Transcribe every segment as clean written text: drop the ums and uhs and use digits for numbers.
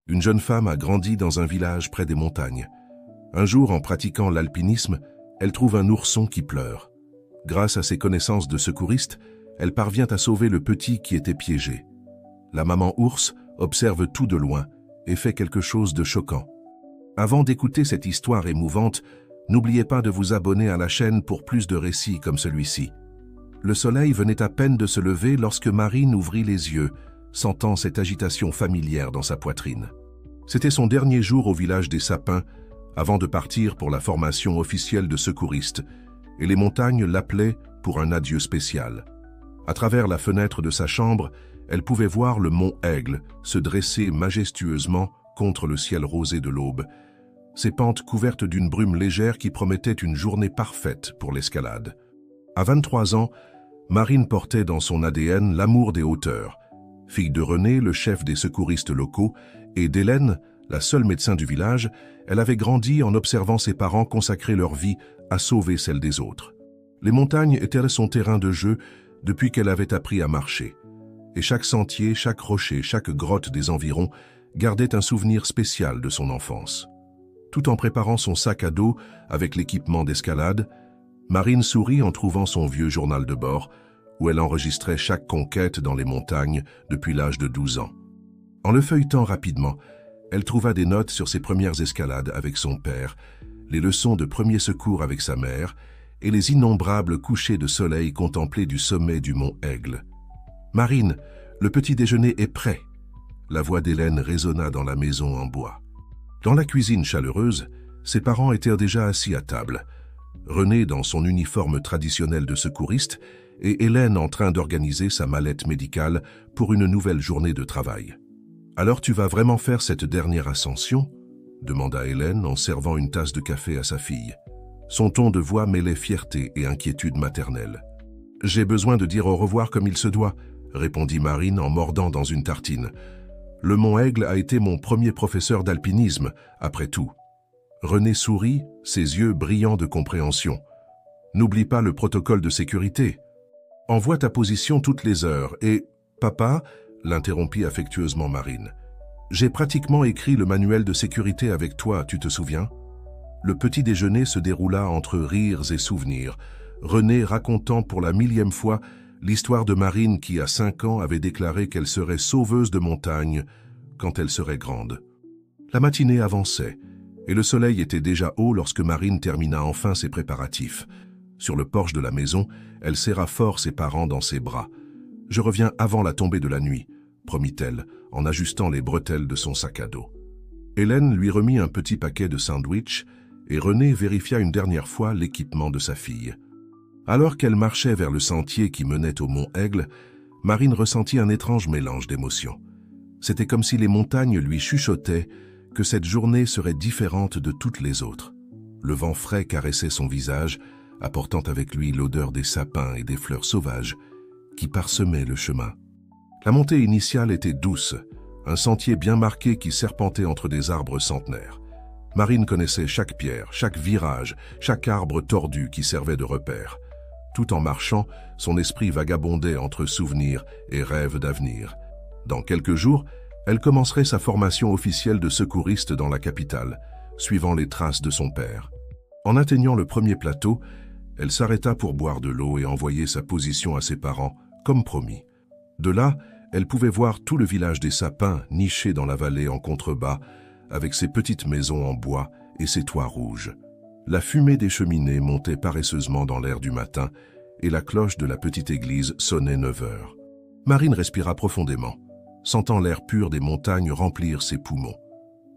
Une jeune femme a grandi dans un village près des montagnes. Un jour, en pratiquant l'alpinisme, elle trouve un ourson qui pleure. Grâce à ses connaissances de secouriste, elle parvient à sauver le petit qui était piégé. La maman ours observe tout de loin et fait quelque chose de choquant. Avant d'écouter cette histoire émouvante, n'oubliez pas de vous abonner à la chaîne pour plus de récits comme celui-ci. Le soleil venait à peine de se lever lorsque Marine ouvrit les yeux, sentant cette agitation familière dans sa poitrine. C'était son dernier jour au village des Sapins, avant de partir pour la formation officielle de secouriste, et les montagnes l'appelaient pour un adieu spécial. À travers la fenêtre de sa chambre, elle pouvait voir le mont Aigle se dresser majestueusement contre le ciel rosé de l'aube, ses pentes couvertes d'une brume légère qui promettait une journée parfaite pour l'escalade. À 23 ans, Marine portait dans son ADN l'amour des hauteurs. Fille de René, le chef des secouristes locaux, et d'Hélène, la seule médecin du village, elle avait grandi en observant ses parents consacrer leur vie à sauver celle des autres. Les montagnes étaient son terrain de jeu depuis qu'elle avait appris à marcher. Et chaque sentier, chaque rocher, chaque grotte des environs gardait un souvenir spécial de son enfance. Tout en préparant son sac à dos avec l'équipement d'escalade, Marine sourit en trouvant son vieux journal de bord, où elle enregistrait chaque conquête dans les montagnes depuis l'âge de 12 ans. En le feuilletant rapidement, elle trouva des notes sur ses premières escalades avec son père, les leçons de premiers secours avec sa mère et les innombrables couchers de soleil contemplés du sommet du mont Aigle. « Marine, le petit déjeuner est prêt !» La voix d'Hélène résonna dans la maison en bois. Dans la cuisine chaleureuse, ses parents étaient déjà assis à table. René dans son uniforme traditionnel de secouriste et Hélène en train d'organiser sa mallette médicale pour une nouvelle journée de travail. « Alors tu vas vraiment faire cette dernière ascension ?» demanda Hélène en servant une tasse de café à sa fille. Son ton de voix mêlait fierté et inquiétude maternelle. « J'ai besoin de dire au revoir comme il se doit », répondit Marine en mordant dans une tartine. « Le mont Aigle a été mon premier professeur d'alpinisme, après tout. » René sourit, ses yeux brillants de compréhension. « N'oublie pas le protocole de sécurité. Envoie ta position toutes les heures et... Papa, l'interrompit affectueusement Marine. J'ai pratiquement écrit le manuel de sécurité avec toi, tu te souviens? Le petit déjeuner se déroula entre rires et souvenirs, René racontant pour la 1000e fois l'histoire de Marine qui, à 5 ans, avait déclaré qu'elle serait sauveuse de montagne quand elle serait grande. La matinée avançait, et le soleil était déjà haut lorsque Marine termina enfin ses préparatifs. Sur le porche de la maison, elle serra fort ses parents dans ses bras. « Je reviens avant la tombée de la nuit », promit-elle, en ajustant les bretelles de son sac à dos. Hélène lui remit un petit paquet de sandwichs et René vérifia une dernière fois l'équipement de sa fille. Alors qu'elle marchait vers le sentier qui menait au mont Aigle, Marine ressentit un étrange mélange d'émotions. C'était comme si les montagnes lui chuchotaient que cette journée serait différente de toutes les autres. Le vent frais caressait son visage, apportant avec lui l'odeur des sapins et des fleurs sauvages qui parsemaient le chemin. La montée initiale était douce, un sentier bien marqué qui serpentait entre des arbres centenaires. Marine connaissait chaque pierre, chaque virage, chaque arbre tordu qui servait de repère. Tout en marchant, son esprit vagabondait entre souvenirs et rêves d'avenir. Dans quelques jours, elle commencerait sa formation officielle de secouriste dans la capitale, suivant les traces de son père. En atteignant le premier plateau, elle s'arrêta pour boire de l'eau et envoyer sa position à ses parents, comme promis. De là, elle pouvait voir tout le village des Sapins niché dans la vallée en contrebas, avec ses petites maisons en bois et ses toits rouges. La fumée des cheminées montait paresseusement dans l'air du matin et la cloche de la petite église sonnait 9 heures. Marine respira profondément, sentant l'air pur des montagnes remplir ses poumons.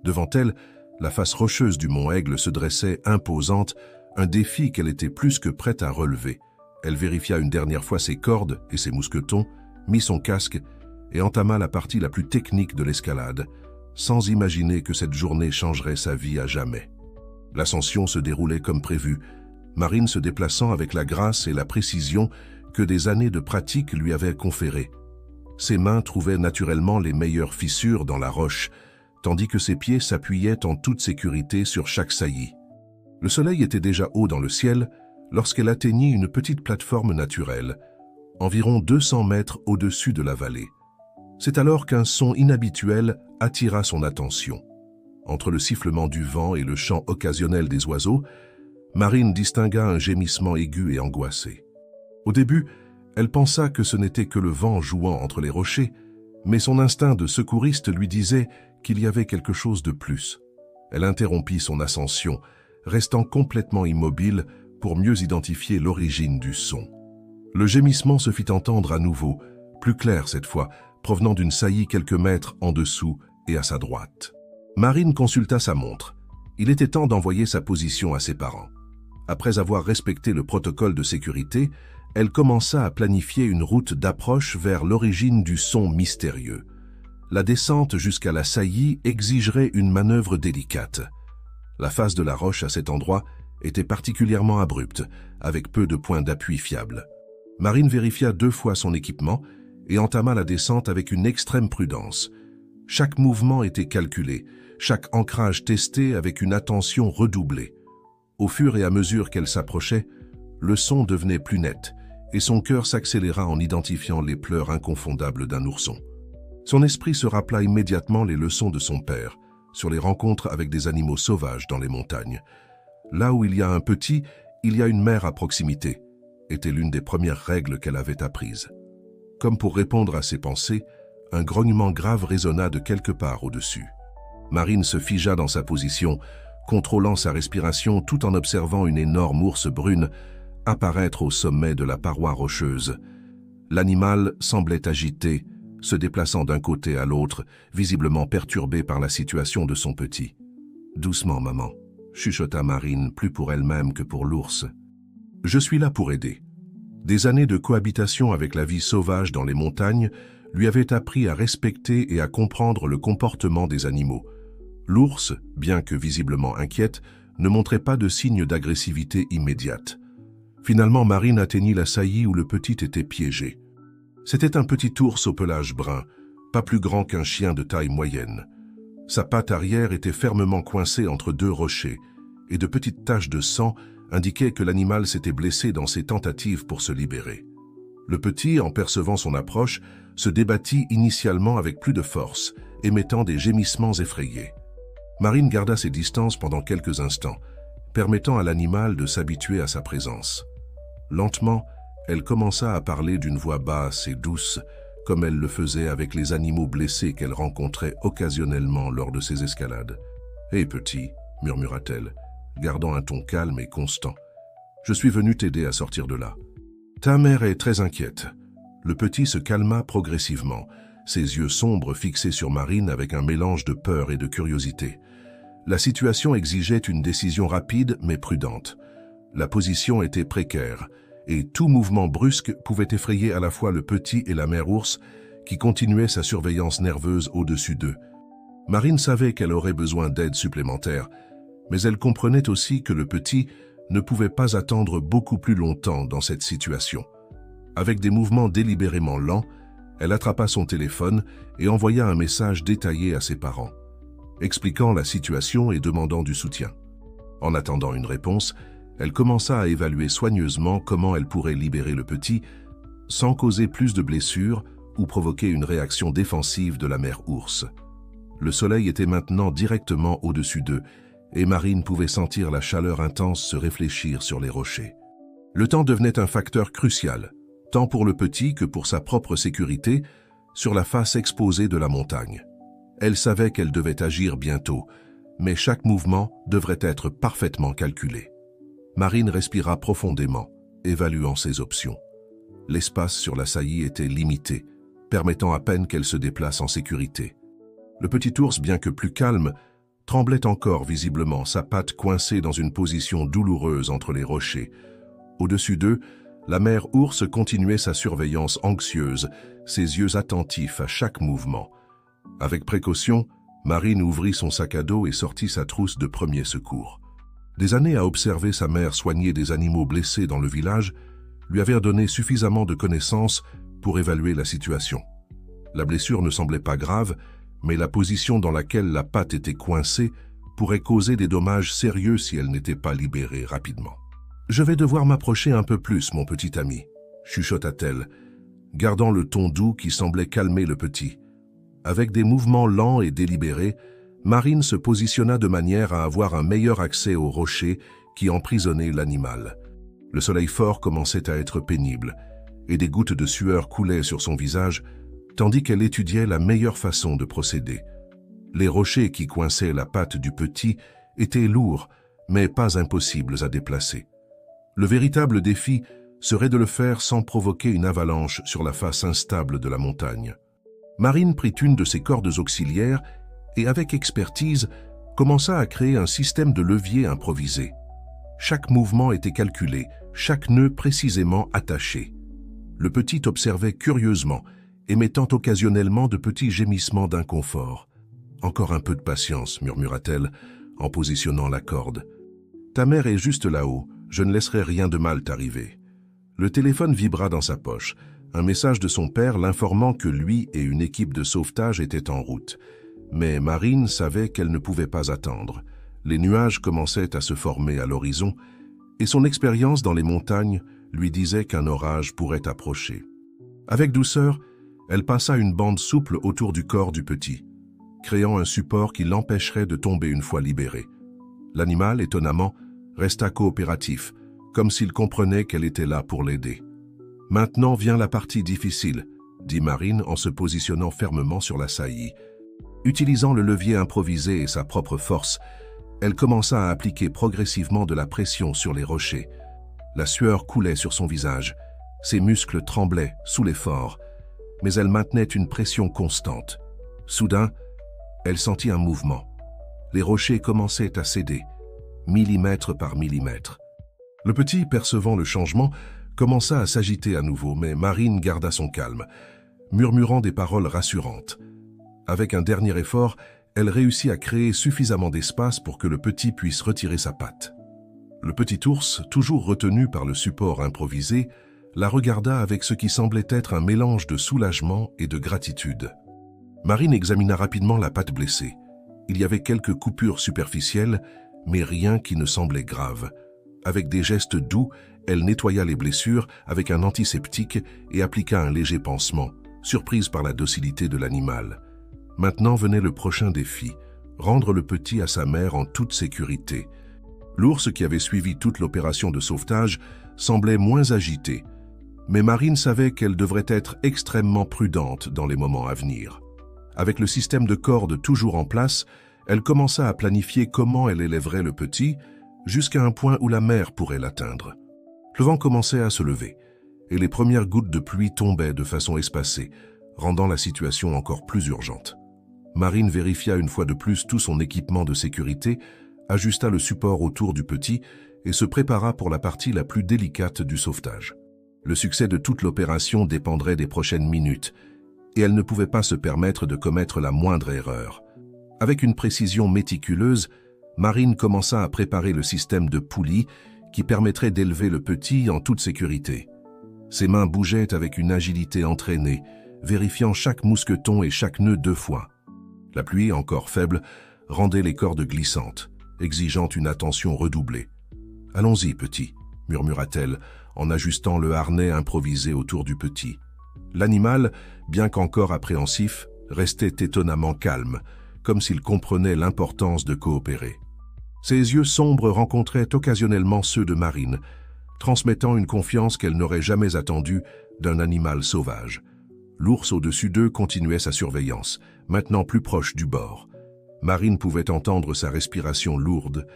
Devant elle, la face rocheuse du mont Aigle se dressait imposante, un défi qu'elle était plus que prête à relever. Elle vérifia une dernière fois ses cordes et ses mousquetons, mit son casque et entama la partie la plus technique de l'escalade, sans imaginer que cette journée changerait sa vie à jamais. L'ascension se déroulait comme prévu, Marine se déplaçant avec la grâce et la précision que des années de pratique lui avaient conférées. Ses mains trouvaient naturellement les meilleures fissures dans la roche, tandis que ses pieds s'appuyaient en toute sécurité sur chaque saillie. Le soleil était déjà haut dans le ciel lorsqu'elle atteignit une petite plateforme naturelle, environ 200 mètres au-dessus de la vallée. C'est alors qu'un son inhabituel attira son attention. Entre le sifflement du vent et le chant occasionnel des oiseaux, Marine distingua un gémissement aigu et angoissé. Au début, elle pensa que ce n'était que le vent jouant entre les rochers, mais son instinct de secouriste lui disait qu'il y avait quelque chose de plus. Elle interrompit son ascension, restant complètement immobile pour mieux identifier l'origine du son. Le gémissement se fit entendre à nouveau, plus clair cette fois, provenant d'une saillie quelques mètres en dessous et à sa droite. Marine consulta sa montre. Il était temps d'envoyer sa position à ses parents. Après avoir respecté le protocole de sécurité, elle commença à planifier une route d'approche vers l'origine du son mystérieux. La descente jusqu'à la saillie exigerait une manœuvre délicate. La face de la roche à cet endroit était particulièrement abrupte, avec peu de points d'appui fiables. Marine vérifia 2 fois son équipement et entama la descente avec une extrême prudence. Chaque mouvement était calculé, chaque ancrage testé avec une attention redoublée. Au fur et à mesure qu'elle s'approchait, le son devenait plus net et son cœur s'accéléra en identifiant les pleurs inconfondables d'un ourson. Son esprit se rappela immédiatement les leçons de son père sur les rencontres avec des animaux sauvages dans les montagnes. Là où il y a un petit, il y a une mère à proximité, était l'une des premières règles qu'elle avait apprises. Comme pour répondre à ses pensées, un grognement grave résonna de quelque part au-dessus. Marine se figea dans sa position, contrôlant sa respiration tout en observant une énorme ours brune apparaître au sommet de la paroi rocheuse. L'animal semblait agité, se déplaçant d'un côté à l'autre, visiblement perturbé par la situation de son petit. « Doucement, maman », chuchota Marine, plus pour elle-même que pour l'ours. « Je suis là pour aider. » Des années de cohabitation avec la vie sauvage dans les montagnes lui avaient appris à respecter et à comprendre le comportement des animaux. L'ours, bien que visiblement inquiète, ne montrait pas de signe d'agressivité immédiate. Finalement, Marine atteignit la saillie où le petit était piégé. C'était un petit ours au pelage brun, pas plus grand qu'un chien de taille moyenne. Sa patte arrière était fermement coincée entre 2 rochers, et de petites taches de sang indiquaient que l'animal s'était blessé dans ses tentatives pour se libérer. Le petit, en percevant son approche, se débattit initialement avec plus de force, émettant des gémissements effrayés. Marine garda ses distances pendant quelques instants, permettant à l'animal de s'habituer à sa présence. Lentement, elle commença à parler d'une voix basse et douce, comme elle le faisait avec les animaux blessés qu'elle rencontrait occasionnellement lors de ses escalades. « Hé petit », murmura-t-elle, gardant un ton calme et constant. « Je suis venu t'aider à sortir de là. Ta mère est très inquiète. » Le petit se calma progressivement, ses yeux sombres fixés sur Marine avec un mélange de peur et de curiosité. La situation exigeait une décision rapide mais prudente. La position était précaire, et tout mouvement brusque pouvait effrayer à la fois le petit et la mère ours, qui continuait sa surveillance nerveuse au-dessus d'eux. Marine savait qu'elle aurait besoin d'aide supplémentaire, mais elle comprenait aussi que le petit ne pouvait pas attendre beaucoup plus longtemps dans cette situation. Avec des mouvements délibérément lents, elle attrapa son téléphone et envoya un message détaillé à ses parents, expliquant la situation et demandant du soutien. En attendant une réponse, elle commença à évaluer soigneusement comment elle pourrait libérer le petit sans causer plus de blessures ou provoquer une réaction défensive de la mère ours. Le soleil était maintenant directement au-dessus d'eux et Marine pouvait sentir la chaleur intense se réfléchir sur les rochers. Le temps devenait un facteur crucial, tant pour le petit que pour sa propre sécurité, sur la face exposée de la montagne. Elle savait qu'elle devait agir bientôt, mais chaque mouvement devrait être parfaitement calculé. Marine respira profondément, évaluant ses options. L'espace sur la saillie était limité, permettant à peine qu'elle se déplace en sécurité. Le petit ours, bien que plus calme, tremblait encore visiblement, sa patte coincée dans une position douloureuse entre les rochers. Au-dessus d'eux, la mère ours continuait sa surveillance anxieuse, ses yeux attentifs à chaque mouvement. Avec précaution, Marine ouvrit son sac à dos et sortit sa trousse de premiers secours. Des années à observer sa mère soigner des animaux blessés dans le village lui avaient donné suffisamment de connaissances pour évaluer la situation. La blessure ne semblait pas grave, mais la position dans laquelle la patte était coincée pourrait causer des dommages sérieux si elle n'était pas libérée rapidement. « Je vais devoir m'approcher un peu plus, mon petit ami », chuchota-t-elle, gardant le ton doux qui semblait calmer le petit. Avec des mouvements lents et délibérés, Marine se positionna de manière à avoir un meilleur accès aux rochers qui emprisonnaient l'animal. Le soleil fort commençait à être pénible, et des gouttes de sueur coulaient sur son visage, tandis qu'elle étudiait la meilleure façon de procéder. Les rochers qui coinçaient la patte du petit étaient lourds, mais pas impossibles à déplacer. Le véritable défi serait de le faire sans provoquer une avalanche sur la face instable de la montagne. Marine prit une de ses cordes auxiliaires et, avec expertise, commença à créer un système de levier improvisé. Chaque mouvement était calculé, chaque nœud précisément attaché. Le petit observait curieusement, émettant occasionnellement de petits gémissements d'inconfort. « Encore un peu de patience, murmura-t-elle, en positionnant la corde. « Ta mère est juste là-haut, je ne laisserai rien de mal t'arriver. » Le téléphone vibra dans sa poche, un message de son père l'informant que lui et une équipe de sauvetage étaient en route. Mais Marine savait qu'elle ne pouvait pas attendre. Les nuages commençaient à se former à l'horizon, et son expérience dans les montagnes lui disait qu'un orage pourrait approcher. Avec douceur, elle passa une bande souple autour du corps du petit, créant un support qui l'empêcherait de tomber une fois libéré. L'animal, étonnamment, resta coopératif, comme s'il comprenait qu'elle était là pour l'aider. « Maintenant vient la partie difficile », dit Marine en se positionnant fermement sur la saillie. Utilisant le levier improvisé et sa propre force, elle commença à appliquer progressivement de la pression sur les rochers. La sueur coulait sur son visage, ses muscles tremblaient sous l'effort, mais elle maintenait une pression constante. Soudain, elle sentit un mouvement. Les rochers commençaient à céder, millimètre par millimètre. Le petit, percevant le changement, commença à s'agiter à nouveau, mais Marine garda son calme, murmurant des paroles rassurantes. Avec un dernier effort, elle réussit à créer suffisamment d'espace pour que le petit puisse retirer sa patte. Le petit ours, toujours retenu par le support improvisé, la regarda avec ce qui semblait être un mélange de soulagement et de gratitude. Marine examina rapidement la patte blessée. Il y avait quelques coupures superficielles, mais rien qui ne semblait grave. Avec des gestes doux, elle nettoya les blessures avec un antiseptique et appliqua un léger pansement, surprise par la docilité de l'animal. Maintenant venait le prochain défi, rendre le petit à sa mère en toute sécurité. L'ours qui avait suivi toute l'opération de sauvetage semblait moins agité, mais Marine savait qu'elle devrait être extrêmement prudente dans les moments à venir. Avec le système de corde toujours en place, elle commença à planifier comment elle élèverait le petit jusqu'à un point où la mère pourrait l'atteindre. Le vent commençait à se lever, et les premières gouttes de pluie tombaient de façon espacée, rendant la situation encore plus urgente. Marine vérifia une fois de plus tout son équipement de sécurité, ajusta le support autour du petit et se prépara pour la partie la plus délicate du sauvetage. Le succès de toute l'opération dépendrait des prochaines minutes, et elle ne pouvait pas se permettre de commettre la moindre erreur. Avec une précision méticuleuse, Marine commença à préparer le système de poulies qui permettrait d'élever le petit en toute sécurité. Ses mains bougeaient avec une agilité entraînée, vérifiant chaque mousqueton et chaque nœud 2 fois. La pluie, encore faible, rendait les cordes glissantes, exigeant une attention redoublée. « Allons-y, petit », murmura-t-elle, en ajustant le harnais improvisé autour du petit. L'animal, bien qu'encore appréhensif, restait étonnamment calme, comme s'il comprenait l'importance de coopérer. Ses yeux sombres rencontraient occasionnellement ceux de Marine, transmettant une confiance qu'elle n'aurait jamais attendue d'un animal sauvage. L'ours au-dessus d'eux continuait sa surveillance, maintenant plus proche du bord. Marine pouvait entendre sa respiration lourde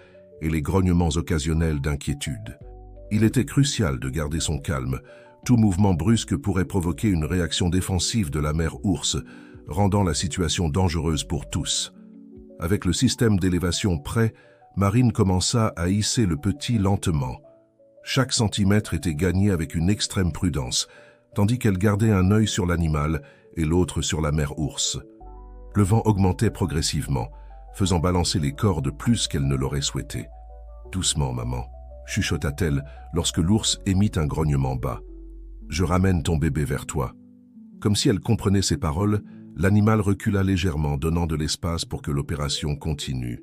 et les grognements occasionnels d'inquiétude. Il était crucial de garder son calme. Tout mouvement brusque pourrait provoquer une réaction défensive de la mère ours, rendant la situation dangereuse pour tous. Avec le système d'élévation prêt, Marine commença à hisser le petit lentement. Chaque centimètre était gagné avec une extrême prudence, tandis qu'elle gardait un œil sur l'animal et l'autre sur la mère ours. Le vent augmentait progressivement, faisant balancer les cordes plus qu'elle ne l'aurait souhaité. « Doucement, maman », chuchota-t-elle lorsque l'ours émit un grognement bas. « Je ramène ton bébé vers toi. » Comme si elle comprenait ses paroles, l'animal recula légèrement, donnant de l'espace pour que l'opération continue.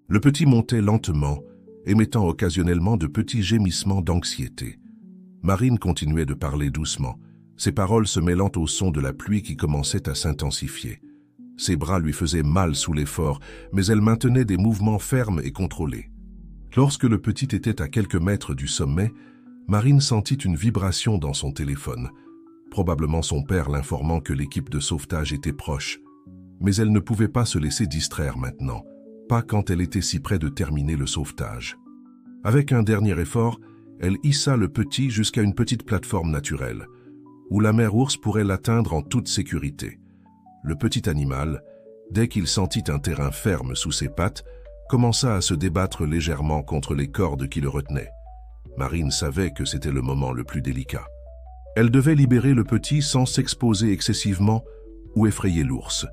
Le petit montait lentement, émettant occasionnellement de petits gémissements d'anxiété. Marine continuait de parler doucement, ses paroles se mêlant au son de la pluie qui commençait à s'intensifier. Ses bras lui faisaient mal sous l'effort, mais elle maintenait des mouvements fermes et contrôlés. Lorsque le petit était à quelques mètres du sommet, Marine sentit une vibration dans son téléphone, probablement son père l'informant que l'équipe de sauvetage était proche. Mais elle ne pouvait pas se laisser distraire maintenant, pas quand elle était si près de terminer le sauvetage. Avec un dernier effort, elle hissa le petit jusqu'à une petite plateforme naturelle, où la mère ours pourrait l'atteindre en toute sécurité. Le petit animal, dès qu'il sentit un terrain ferme sous ses pattes, commença à se débattre légèrement contre les cordes qui le retenaient. Marine savait que c'était le moment le plus délicat. Elle devait libérer le petit sans s'exposer excessivement ou effrayer l'ours.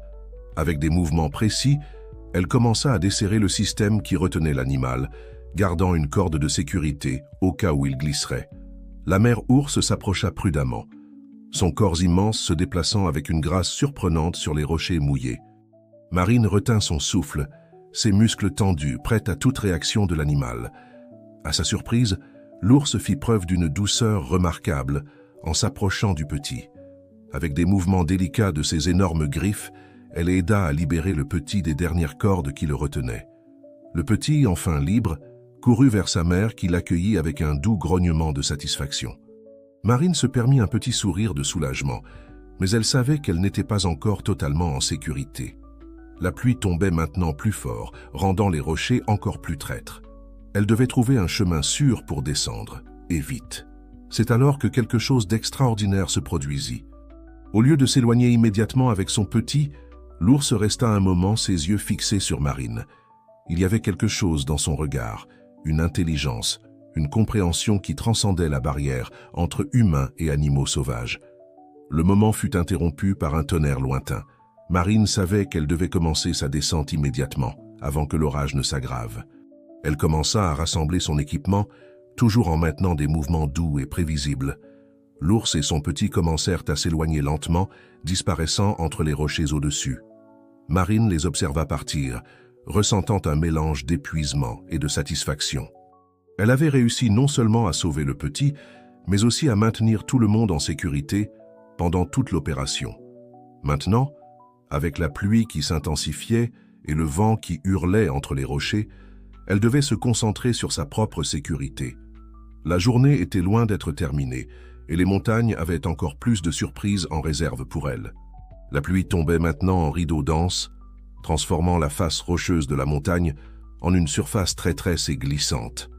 Avec des mouvements précis, elle commença à desserrer le système qui retenait l'animal, gardant une corde de sécurité au cas où il glisserait. La mère ours s'approcha prudemment, son corps immense se déplaçant avec une grâce surprenante sur les rochers mouillés. Marine retint son souffle, ses muscles tendus, prête à toute réaction de l'animal. À sa surprise, l'ours fit preuve d'une douceur remarquable en s'approchant du petit. Avec des mouvements délicats de ses énormes griffes, elle aida à libérer le petit des dernières cordes qui le retenaient. Le petit, enfin libre, courut vers sa mère qui l'accueillit avec un doux grognement de satisfaction. Marine se permit un petit sourire de soulagement, mais elle savait qu'elle n'était pas encore totalement en sécurité. La pluie tombait maintenant plus fort, rendant les rochers encore plus traîtres. Elle devait trouver un chemin sûr pour descendre, et vite. C'est alors que quelque chose d'extraordinaire se produisit. Au lieu de s'éloigner immédiatement avec son petit, l'ours resta un moment ses yeux fixés sur Marine. Il y avait quelque chose dans son regard, une intelligence, une compréhension qui transcendait la barrière entre humains et animaux sauvages. Le moment fut interrompu par un tonnerre lointain. Marine savait qu'elle devait commencer sa descente immédiatement, avant que l'orage ne s'aggrave. Elle commença à rassembler son équipement, toujours en maintenant des mouvements doux et prévisibles. L'ours et son petit commencèrent à s'éloigner lentement, disparaissant entre les rochers au-dessus. Marine les observa partir, ressentant un mélange d'épuisement et de satisfaction. Elle avait réussi non seulement à sauver le petit, mais aussi à maintenir tout le monde en sécurité pendant toute l'opération. Maintenant, avec la pluie qui s'intensifiait et le vent qui hurlait entre les rochers, elle devait se concentrer sur sa propre sécurité. La journée était loin d'être terminée, et les montagnes avaient encore plus de surprises en réserve pour elle. La pluie tombait maintenant en rideau dense, transformant la face rocheuse de la montagne en une surface traîtresse et glissante.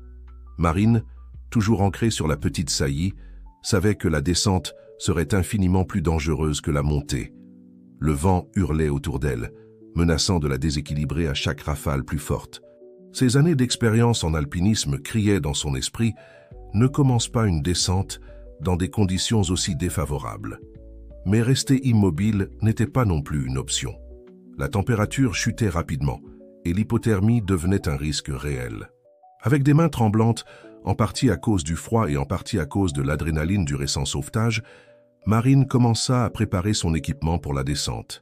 Marine, toujours ancrée sur la petite saillie, savait que la descente serait infiniment plus dangereuse que la montée. Le vent hurlait autour d'elle, menaçant de la déséquilibrer à chaque rafale plus forte. Ces années d'expérience en alpinisme criaient dans son esprit « Ne commence pas une descente dans des conditions aussi défavorables ». Mais rester immobile n'était pas non plus une option. La température chutait rapidement et l'hypothermie devenait un risque réel. Avec des mains tremblantes, en partie à cause du froid et en partie à cause de l'adrénaline du récent sauvetage, Marine commença à préparer son équipement pour la descente.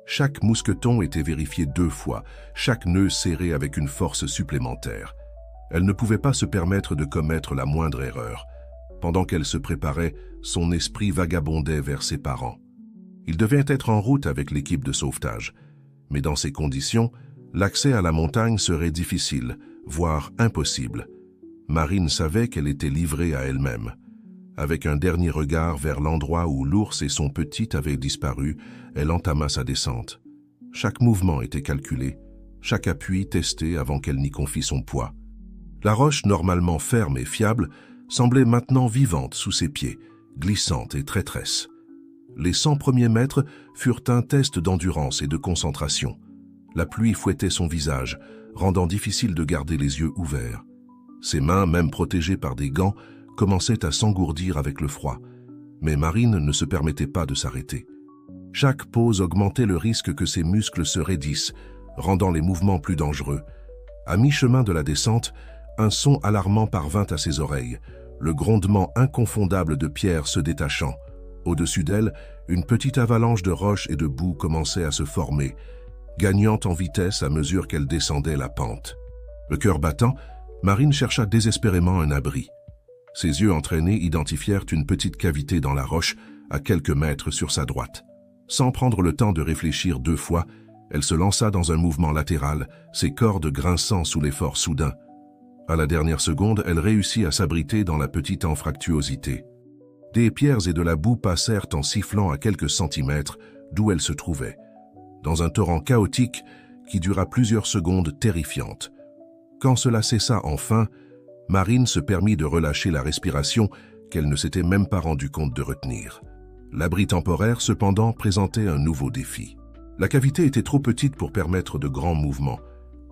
Chaque mousqueton était vérifié 2 fois, chaque nœud serré avec une force supplémentaire. Elle ne pouvait pas se permettre de commettre la moindre erreur. Pendant qu'elle se préparait, son esprit vagabondait vers ses parents. Il devait être en route avec l'équipe de sauvetage. Mais dans ces conditions, l'accès à la montagne serait difficile, voire impossible. Marine savait qu'elle était livrée à elle-même. Avec un dernier regard vers l'endroit où l'ours et son petit avaient disparu, elle entama sa descente. Chaque mouvement était calculé, chaque appui testé avant qu'elle n'y confie son poids. La roche, normalement ferme et fiable, semblait maintenant vivante sous ses pieds, glissante et traîtresse. Les 100 premiers mètres furent un test d'endurance et de concentration. La pluie fouettait son visage, rendant difficile de garder les yeux ouverts. Ses mains, même protégées par des gants, commençaient à s'engourdir avec le froid. Mais Marine ne se permettait pas de s'arrêter. Chaque pause augmentait le risque que ses muscles se raidissent, rendant les mouvements plus dangereux. À mi-chemin de la descente, un son alarmant parvint à ses oreilles, le grondement inconfondable de pierres se détachant. Au-dessus d'elle, une petite avalanche de roches et de boue commençait à se former, gagnant en vitesse à mesure qu'elle descendait la pente. Le cœur battant, Marine chercha désespérément un abri. Ses yeux entraînés identifièrent une petite cavité dans la roche, à quelques mètres sur sa droite. Sans prendre le temps de réfléchir 2 fois, Elle se lança dans un mouvement latéral, ses cordes grinçant sous l'effort soudain. À la dernière seconde, elle réussit à s'abriter dans la petite anfractuosité. Des pierres et de la boue passèrent en sifflant à quelques centimètres d'où elle se trouvait, dans un torrent chaotique qui dura plusieurs secondes terrifiantes. Quand cela cessa enfin, Marine se permit de relâcher la respiration qu'elle ne s'était même pas rendu compte de retenir. L'abri temporaire, cependant, présentait un nouveau défi. La cavité était trop petite pour permettre de grands mouvements,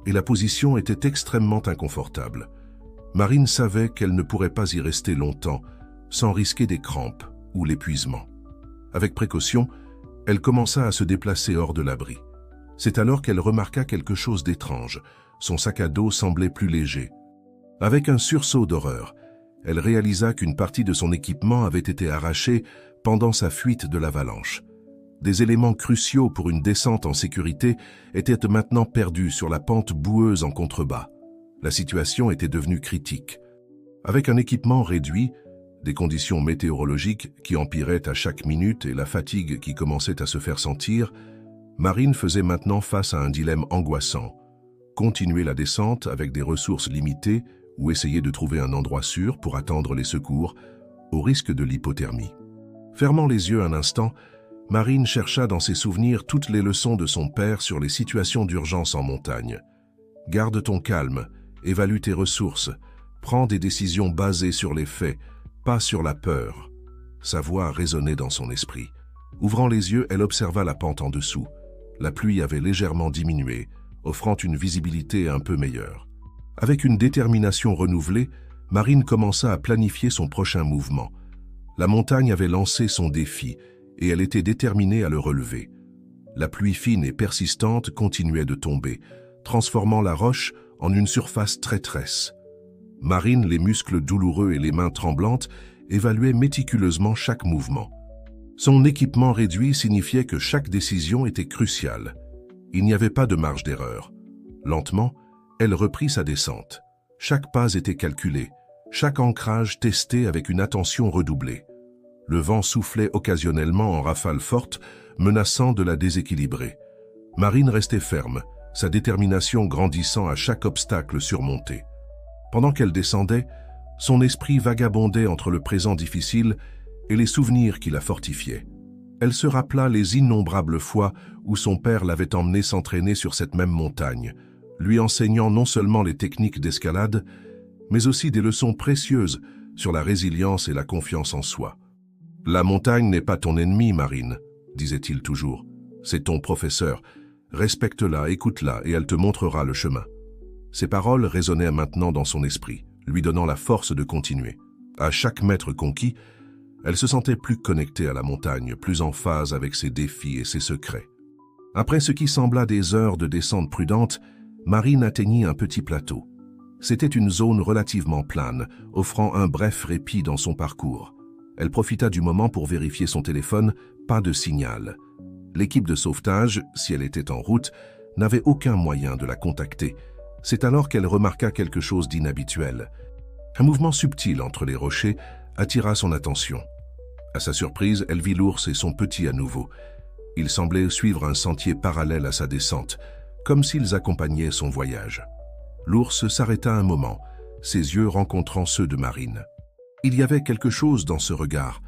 et la position était extrêmement inconfortable. Marine savait qu'elle ne pourrait pas y rester longtemps, sans risquer des crampes ou l'épuisement. Avec précaution, elle commença à se déplacer hors de l'abri. C'est alors qu'elle remarqua quelque chose d'étrange. Son sac à dos semblait plus léger. Avec un sursaut d'horreur, elle réalisa qu'une partie de son équipement avait été arrachée pendant sa fuite de l'avalanche. Des éléments cruciaux pour une descente en sécurité étaient maintenant perdus sur la pente boueuse en contrebas. La situation était devenue critique. Avec un équipement réduit, des conditions météorologiques qui empiraient à chaque minute et la fatigue qui commençait à se faire sentir, Marine faisait maintenant face à un dilemme angoissant. Continuer la descente avec des ressources limitées ou essayer de trouver un endroit sûr pour attendre les secours, au risque de l'hypothermie. Fermant les yeux un instant, Marine chercha dans ses souvenirs toutes les leçons de son père sur les situations d'urgence en montagne. Garde ton calme, évalue tes ressources, prends des décisions basées sur les faits, pas sur la peur. Sa voix résonnait dans son esprit. Ouvrant les yeux, elle observa la pente en dessous. La pluie avait légèrement diminué, offrant une visibilité un peu meilleure. Avec une détermination renouvelée, Marine commença à planifier son prochain mouvement. La montagne avait lancé son défi, et elle était déterminée à le relever. La pluie fine et persistante continuait de tomber, transformant la roche en une surface traîtresse. Marine, les muscles douloureux et les mains tremblantes, évaluait méticuleusement chaque mouvement. Son équipement réduit signifiait que chaque décision était cruciale. Il n'y avait pas de marge d'erreur. Lentement, elle reprit sa descente. Chaque pas était calculé, chaque ancrage testé avec une attention redoublée. Le vent soufflait occasionnellement en rafales fortes, menaçant de la déséquilibrer. Marine restait ferme, sa détermination grandissant à chaque obstacle surmonté. Pendant qu'elle descendait, son esprit vagabondait entre le présent difficile et les souvenirs qui la fortifiaient. Elle se rappela les innombrables fois où son père l'avait emmenée s'entraîner sur cette même montagne, lui enseignant non seulement les techniques d'escalade, mais aussi des leçons précieuses sur la résilience et la confiance en soi. « La montagne n'est pas ton ennemi, Marine, » disait-il toujours. « C'est ton professeur. Respecte-la, écoute-la et elle te montrera le chemin. » Ces paroles résonnaient maintenant dans son esprit, lui donnant la force de continuer. À chaque mètre conquis, elle se sentait plus connectée à la montagne, plus en phase avec ses défis et ses secrets. Après ce qui sembla des heures de descente prudente, Marine atteignit un petit plateau. C'était une zone relativement plane, offrant un bref répit dans son parcours. Elle profita du moment pour vérifier son téléphone, pas de signal. L'équipe de sauvetage, si elle était en route, n'avait aucun moyen de la contacter. C'est alors qu'elle remarqua quelque chose d'inhabituel. Un mouvement subtil entre les rochers attira son attention. À sa surprise, elle vit l'ours et son petit à nouveau. Ils semblaient suivre un sentier parallèle à sa descente, comme s'ils accompagnaient son voyage. L'ours s'arrêta un moment, ses yeux rencontrant ceux de Marine. Il y avait quelque chose dans ce regard,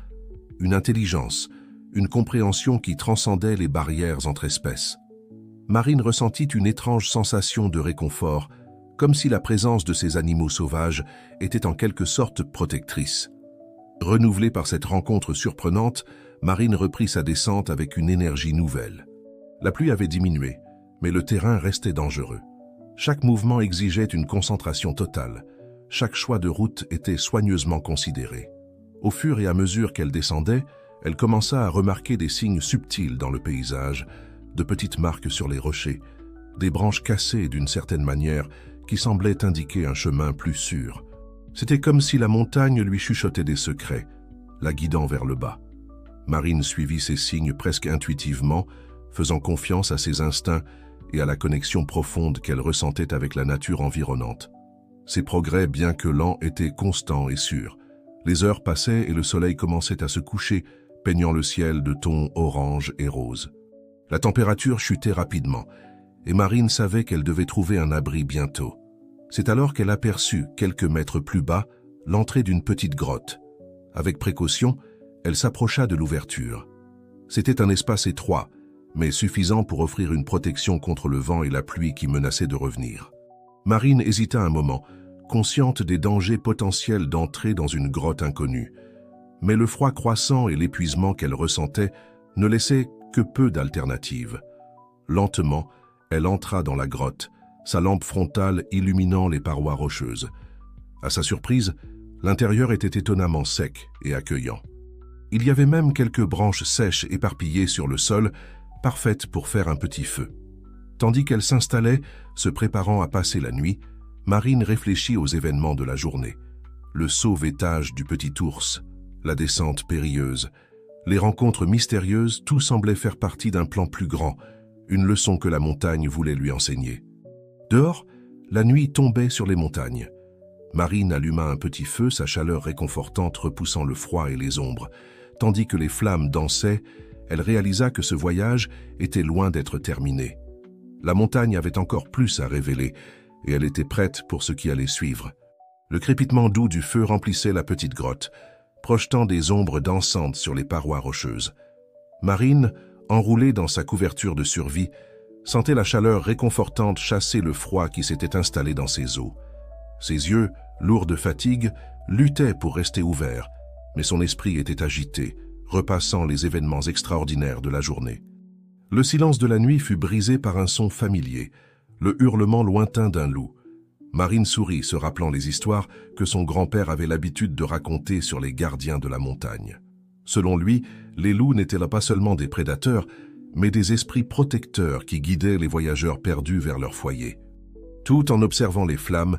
une intelligence, une compréhension qui transcendait les barrières entre espèces. Marine ressentit une étrange sensation de réconfort, comme si la présence de ces animaux sauvages était en quelque sorte protectrice. Renouvelée par cette rencontre surprenante, Marine reprit sa descente avec une énergie nouvelle. La pluie avait diminué, mais le terrain restait dangereux. Chaque mouvement exigeait une concentration totale. Chaque choix de route était soigneusement considéré. Au fur et à mesure qu'elle descendait, elle commença à remarquer des signes subtils dans le paysage, de petites marques sur les rochers, des branches cassées d'une certaine manière qui semblaient indiquer un chemin plus sûr. C'était comme si la montagne lui chuchotait des secrets, la guidant vers le bas. Marine suivit ces signes presque intuitivement, faisant confiance à ses instincts et à la connexion profonde qu'elle ressentait avec la nature environnante. Ses progrès, bien que lents, étaient constants et sûrs. Les heures passaient et le soleil commençait à se coucher, peignant le ciel de tons orange et rose. La température chutait rapidement, et Marine savait qu'elle devait trouver un abri bientôt. C'est alors qu'elle aperçut, quelques mètres plus bas, l'entrée d'une petite grotte. Avec précaution, elle s'approcha de l'ouverture. C'était un espace étroit, mais suffisant pour offrir une protection contre le vent et la pluie qui menaçaient de revenir. Marine hésita un moment, consciente des dangers potentiels d'entrer dans une grotte inconnue. Mais le froid croissant et l'épuisement qu'elle ressentait ne laissaient que peu d'alternatives. Lentement, elle entra dans la grotte, sa lampe frontale illuminant les parois rocheuses. À sa surprise, l'intérieur était étonnamment sec et accueillant. Il y avait même quelques branches sèches éparpillées sur le sol, parfaites pour faire un petit feu. Tandis qu'elle s'installait, se préparant à passer la nuit, Marine réfléchit aux événements de la journée. Le sauvetage du petit ours, la descente périlleuse, les rencontres mystérieuses, tout semblait faire partie d'un plan plus grand, une leçon que la montagne voulait lui enseigner. Dehors, la nuit tombait sur les montagnes. Marine alluma un petit feu, sa chaleur réconfortante repoussant le froid et les ombres. Tandis que les flammes dansaient, elle réalisa que ce voyage était loin d'être terminé. La montagne avait encore plus à révéler, et elle était prête pour ce qui allait suivre. Le crépitement doux du feu remplissait la petite grotte, projetant des ombres dansantes sur les parois rocheuses. Marine, enroulée dans sa couverture de survie, sentait la chaleur réconfortante chasser le froid qui s'était installé dans ses os. Ses yeux, lourds de fatigue, luttaient pour rester ouverts, mais son esprit était agité, repassant les événements extraordinaires de la journée. Le silence de la nuit fut brisé par un son familier, le hurlement lointain d'un loup. Marine sourit, se rappelant les histoires que son grand-père avait l'habitude de raconter sur les gardiens de la montagne. Selon lui, les loups n'étaient là pas seulement des prédateurs, mais des esprits protecteurs qui guidaient les voyageurs perdus vers leur foyer. Tout en observant les flammes,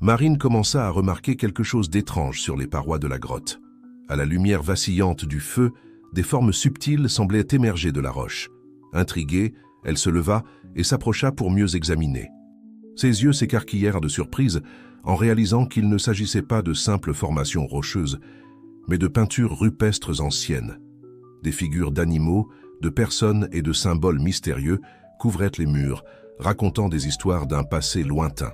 Marine commença à remarquer quelque chose d'étrange sur les parois de la grotte. À la lumière vacillante du feu, des formes subtiles semblaient émerger de la roche. Intriguée, elle se leva et s'approcha pour mieux examiner. Ses yeux s'écarquillèrent de surprise en réalisant qu'il ne s'agissait pas de simples formations rocheuses, mais de peintures rupestres anciennes. Des figures d'animaux, de personnes et de symboles mystérieux couvraient les murs, racontant des histoires d'un passé lointain.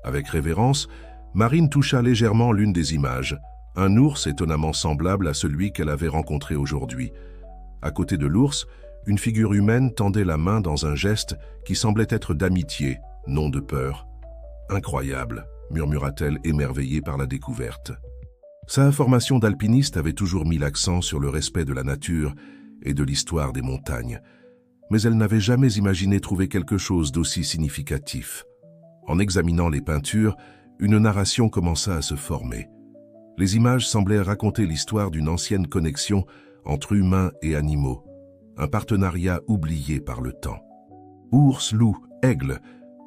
Avec révérence, Marine toucha légèrement l'une des images, un ours étonnamment semblable à celui qu'elle avait rencontré aujourd'hui. À côté de l'ours, une figure humaine tendait la main dans un geste qui semblait être d'amitié, non de peur. « Incroyable !» murmura-t-elle, émerveillée par la découverte. Sa formation d'alpiniste avait toujours mis l'accent sur le respect de la nature et de l'histoire des montagnes, mais elle n'avait jamais imaginé trouver quelque chose d'aussi significatif. En examinant les peintures, une narration commença à se former. Les images semblaient raconter l'histoire d'une ancienne connexion entre humains et animaux, un partenariat oublié par le temps. Ours, loup, aigle,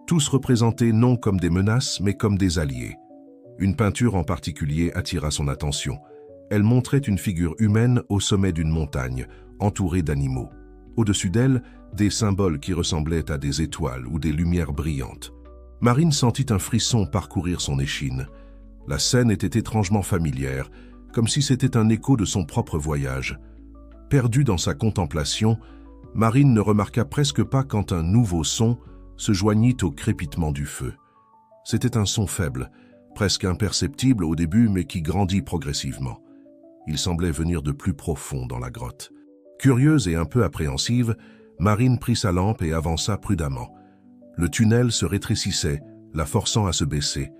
tous représentés non comme des menaces mais comme des alliés. Une peinture en particulier attira son attention. Elle montrait une figure humaine au sommet d'une montagne, entourée d'animaux. Au-dessus d'elle, des symboles qui ressemblaient à des étoiles ou des lumières brillantes. Marine sentit un frisson parcourir son échine. La scène était étrangement familière, comme si c'était un écho de son propre voyage. Perdue dans sa contemplation, Marine ne remarqua presque pas quand un nouveau son se joignit au crépitement du feu. C'était un son faible, presque imperceptible au début mais qui grandit progressivement. Il semblait venir de plus profond dans la grotte. Curieuse et un peu appréhensive, Marine prit sa lampe et avança prudemment. Le tunnel se rétrécissait, la forçant à se baisser.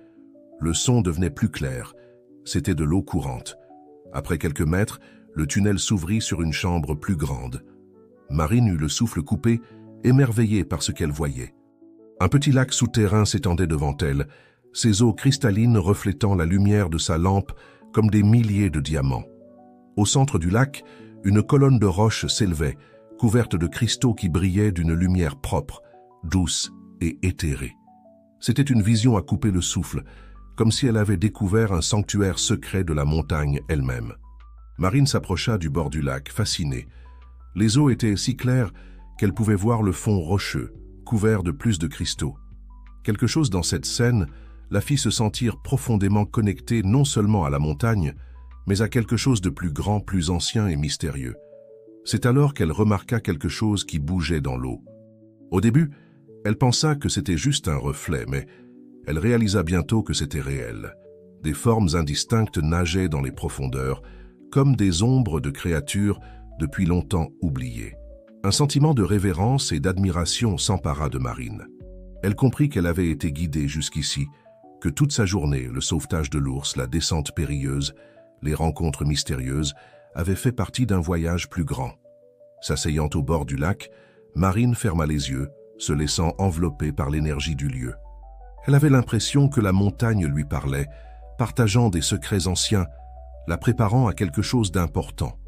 Le son devenait plus clair. C'était de l'eau courante. Après quelques mètres, le tunnel s'ouvrit sur une chambre plus grande. Marine eut le souffle coupé, émerveillée par ce qu'elle voyait. Un petit lac souterrain s'étendait devant elle, ses eaux cristallines reflétant la lumière de sa lampe comme des milliers de diamants. Au centre du lac, une colonne de roche s'élevait, couverte de cristaux qui brillaient d'une lumière propre, douce et éthérée. C'était une vision à couper le souffle, comme si elle avait découvert un sanctuaire secret de la montagne elle-même. Marine s'approcha du bord du lac, fascinée. Les eaux étaient si claires qu'elle pouvait voir le fond rocheux, couvert de plus de cristaux. Quelque chose dans cette scène la fit se sentir profondément connectée non seulement à la montagne, mais à quelque chose de plus grand, plus ancien et mystérieux. C'est alors qu'elle remarqua quelque chose qui bougeait dans l'eau. Au début, elle pensa que c'était juste un reflet, mais elle réalisa bientôt que c'était réel. Des formes indistinctes nageaient dans les profondeurs, comme des ombres de créatures depuis longtemps oubliées. Un sentiment de révérence et d'admiration s'empara de Marine. Elle comprit qu'elle avait été guidée jusqu'ici, que toute sa journée, le sauvetage de l'ours, la descente périlleuse, les rencontres mystérieuses, avaient fait partie d'un voyage plus grand. S'asseyant au bord du lac, Marine ferma les yeux, se laissant envelopper par l'énergie du lieu. Elle avait l'impression que la montagne lui parlait, partageant des secrets anciens, la préparant à quelque chose d'important.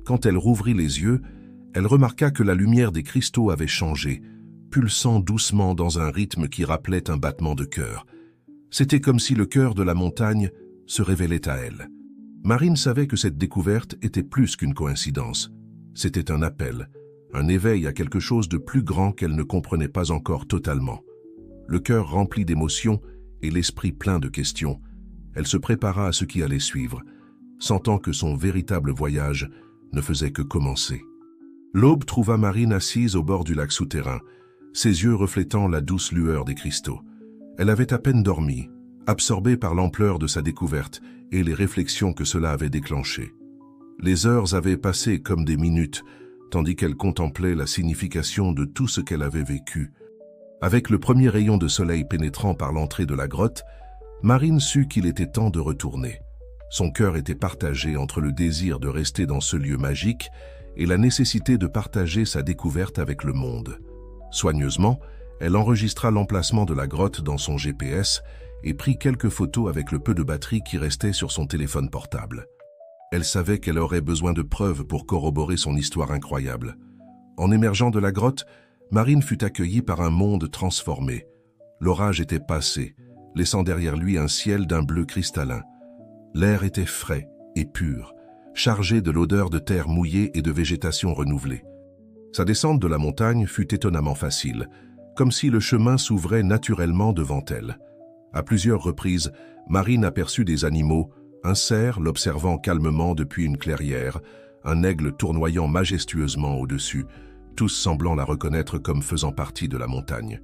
Quand elle rouvrit les yeux, elle remarqua que la lumière des cristaux avait changé, pulsant doucement dans un rythme qui rappelait un battement de cœur. C'était comme si le cœur de la montagne se révélait à elle. Marine savait que cette découverte était plus qu'une coïncidence. C'était un appel, un éveil à quelque chose de plus grand qu'elle ne comprenait pas encore totalement. Le cœur rempli d'émotions et l'esprit plein de questions, elle se prépara à ce qui allait suivre, sentant que son véritable voyage ne faisait que commencer. L'aube trouva Marine assise au bord du lac souterrain, ses yeux reflétant la douce lueur des cristaux. Elle avait à peine dormi, absorbée par l'ampleur de sa découverte et les réflexions que cela avait déclenchées. Les heures avaient passé comme des minutes, tandis qu'elle contemplait la signification de tout ce qu'elle avait vécu. Avec le premier rayon de soleil pénétrant par l'entrée de la grotte, Marine sut qu'il était temps de retourner. Son cœur était partagé entre le désir de rester dans ce lieu magique et la nécessité de partager sa découverte avec le monde. Soigneusement, elle enregistra l'emplacement de la grotte dans son GPS et prit quelques photos avec le peu de batterie qui restait sur son téléphone portable. Elle savait qu'elle aurait besoin de preuves pour corroborer son histoire incroyable. En émergeant de la grotte, Marine fut accueillie par un monde transformé. L'orage était passé, laissant derrière lui un ciel d'un bleu cristallin. L'air était frais et pur, chargé de l'odeur de terre mouillée et de végétation renouvelée. Sa descente de la montagne fut étonnamment facile, comme si le chemin s'ouvrait naturellement devant elle. À plusieurs reprises, Marine aperçut des animaux, un cerf l'observant calmement depuis une clairière, un aigle tournoyant majestueusement au-dessus, tous semblant la reconnaître comme faisant partie de la montagne.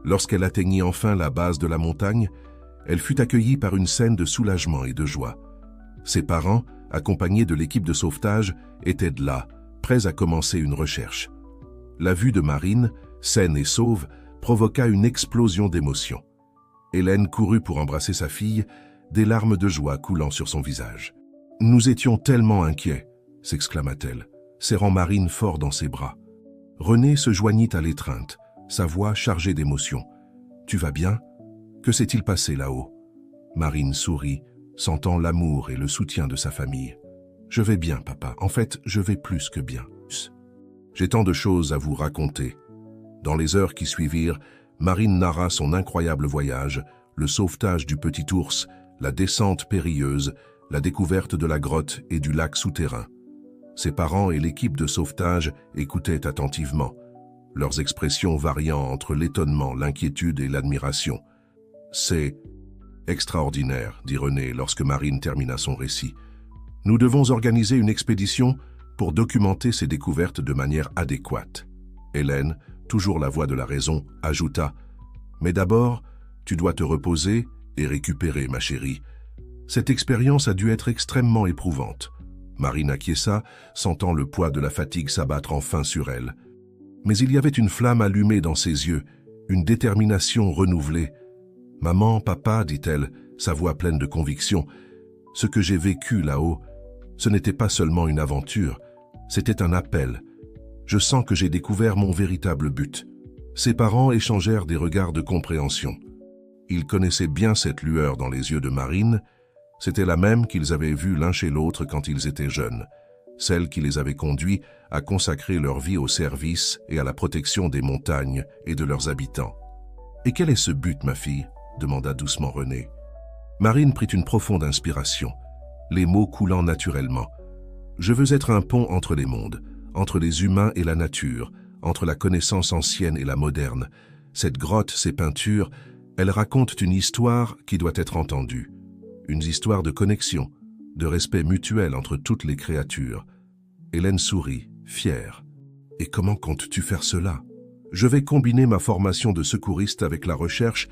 Lorsqu'elle atteignit enfin la base de la montagne, elle fut accueillie par une scène de soulagement et de joie. Ses parents, accompagnés de l'équipe de sauvetage, étaient là, prêts à commencer une recherche. La vue de Marine, saine et sauve, provoqua une explosion d'émotions. Hélène courut pour embrasser sa fille, des larmes de joie coulant sur son visage. « Nous étions tellement inquiets !» s'exclama-t-elle, serrant Marine fort dans ses bras. René se joignit à l'étreinte, sa voix chargée d'émotion. « Tu vas bien? Que s'est-il passé là-haut » Marine sourit, sentant l'amour et le soutien de sa famille. « Je vais bien, papa. En fait, je vais plus que bien. J'ai tant de choses à vous raconter. » Dans les heures qui suivirent, Marine narra son incroyable voyage, le sauvetage du petit ours, la descente périlleuse, la découverte de la grotte et du lac souterrain. Ses parents et l'équipe de sauvetage écoutaient attentivement, leurs expressions variant entre l'étonnement, l'inquiétude et l'admiration. « C'est extraordinaire, dit René lorsque Marine termina son récit. Nous devons organiser une expédition pour documenter ces découvertes de manière adéquate. Hélène, toujours la voix de la raison, ajouta « Mais d'abord, tu dois te reposer et récupérer, ma chérie. » Cette expérience a dû être extrêmement éprouvante. Marine acquiesça, sentant le poids de la fatigue s'abattre enfin sur elle. Mais il y avait une flamme allumée dans ses yeux, une détermination renouvelée. « Maman, papa, dit-elle, sa voix pleine de conviction, ce que j'ai vécu là-haut, ce n'était pas seulement une aventure, c'était un appel. Je sens que j'ai découvert mon véritable but. » Ses parents échangèrent des regards de compréhension. Ils connaissaient bien cette lueur dans les yeux de Marine. C'était la même qu'ils avaient vue l'un chez l'autre quand ils étaient jeunes, celle qui les avait conduits à consacrer leur vie au service et à la protection des montagnes et de leurs habitants. « Et quel est ce but, ma fille ?» demanda doucement René. Marine prit une profonde inspiration, les mots coulant naturellement. « Je veux être un pont entre les mondes, entre les humains et la nature, entre la connaissance ancienne et la moderne. Cette grotte, ces peintures, elles racontent une histoire qui doit être entendue. Une histoire de connexion, de respect mutuel entre toutes les créatures. » Hélène sourit, fière. « Et comment comptes-tu faire cela ?»« Je vais combiner ma formation de secouriste avec la recherche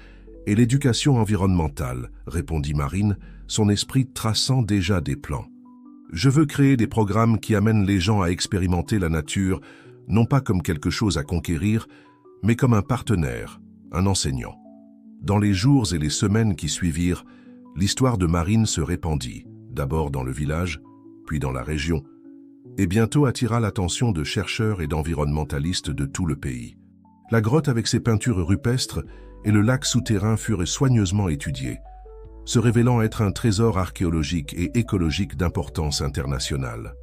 et l'éducation environnementale, » répondit Marine, son esprit traçant déjà des plans. « Je veux créer des programmes qui amènent les gens à expérimenter la nature, non pas comme quelque chose à conquérir, mais comme un partenaire, un enseignant. » Dans les jours et les semaines qui suivirent, l'histoire de Marine se répandit, d'abord dans le village, puis dans la région, et bientôt attira l'attention de chercheurs et d'environnementalistes de tout le pays. La grotte avec ses peintures rupestres et le lac souterrain furent soigneusement étudiés, se révélant être un trésor archéologique et écologique d'importance internationale.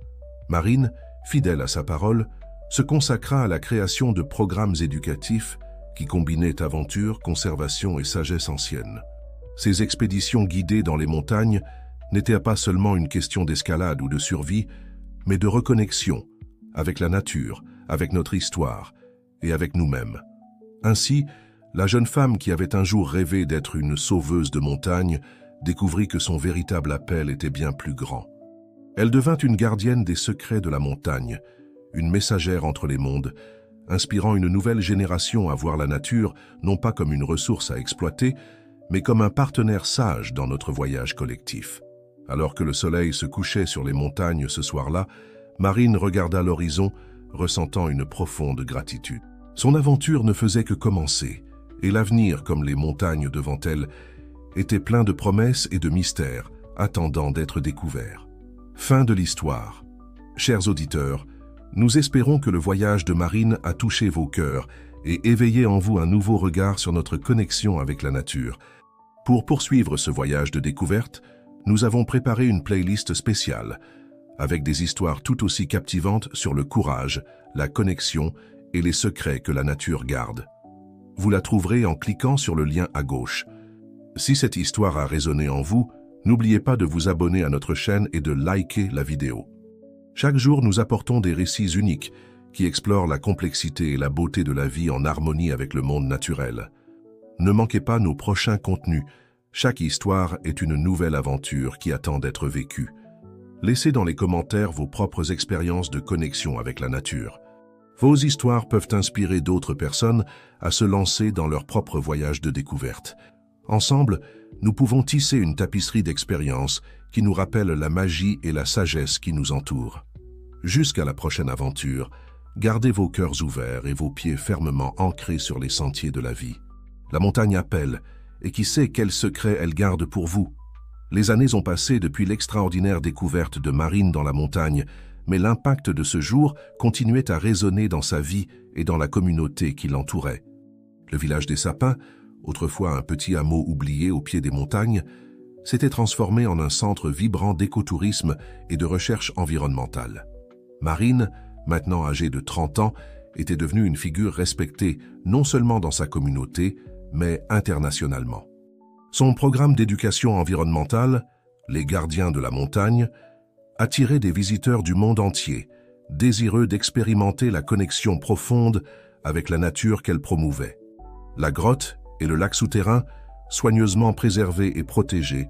Marine, fidèle à sa parole, se consacra à la création de programmes éducatifs qui combinaient aventure, conservation et sagesse ancienne. Ces expéditions guidées dans les montagnes n'étaient pas seulement une question d'escalade ou de survie, mais de reconnexion avec la nature, avec notre histoire et avec nous-mêmes. Ainsi, la jeune femme qui avait un jour rêvé d'être une sauveuse de montagne découvrit que son véritable appel était bien plus grand. Elle devint une gardienne des secrets de la montagne, une messagère entre les mondes, inspirant une nouvelle génération à voir la nature non pas comme une ressource à exploiter, mais comme un partenaire sage dans notre voyage collectif. Alors que le soleil se couchait sur les montagnes ce soir-là, Marine regarda l'horizon, ressentant une profonde gratitude. Son aventure ne faisait que commencer, et l'avenir, comme les montagnes devant elle, était plein de promesses et de mystères, attendant d'être découverts. Fin de l'histoire. Chers auditeurs, nous espérons que le voyage de Marine a touché vos cœurs et éveillé en vous un nouveau regard sur notre connexion avec la nature. Pour poursuivre ce voyage de découverte, nous avons préparé une playlist spéciale, avec des histoires tout aussi captivantes sur le courage, la connexion et les secrets que la nature garde. Vous la trouverez en cliquant sur le lien à gauche. Si cette histoire a résonné en vous, n'oubliez pas de vous abonner à notre chaîne et de liker la vidéo. Chaque jour, nous apportons des récits uniques qui explorent la complexité et la beauté de la vie en harmonie avec le monde naturel. Ne manquez pas nos prochains contenus. Chaque histoire est une nouvelle aventure qui attend d'être vécue. Laissez dans les commentaires vos propres expériences de connexion avec la nature. Vos histoires peuvent inspirer d'autres personnes à se lancer dans leur propre voyage de découverte. Ensemble, nous pouvons tisser une tapisserie d'expériences qui nous rappelle la magie et la sagesse qui nous entourent. Jusqu'à la prochaine aventure, gardez vos cœurs ouverts et vos pieds fermement ancrés sur les sentiers de la vie. La montagne appelle, et qui sait quels secrets elle garde pour vous. Les années ont passé depuis l'extraordinaire découverte de Marine dans la montagne, mais l'impact de ce jour continuait à résonner dans sa vie et dans la communauté qui l'entourait. Le village des Sapins, autrefois un petit hameau oublié au pied des montagnes, s'était transformé en un centre vibrant d'écotourisme et de recherche environnementale. Marine, maintenant âgée de 30 ans, était devenue une figure respectée non seulement dans sa communauté, mais internationalement. Son programme d'éducation environnementale, les Gardiens de la montagne, attirait des visiteurs du monde entier, désireux d'expérimenter la connexion profonde avec la nature qu'elle promouvait. La grotte et le lac souterrain, soigneusement préservés et protégés,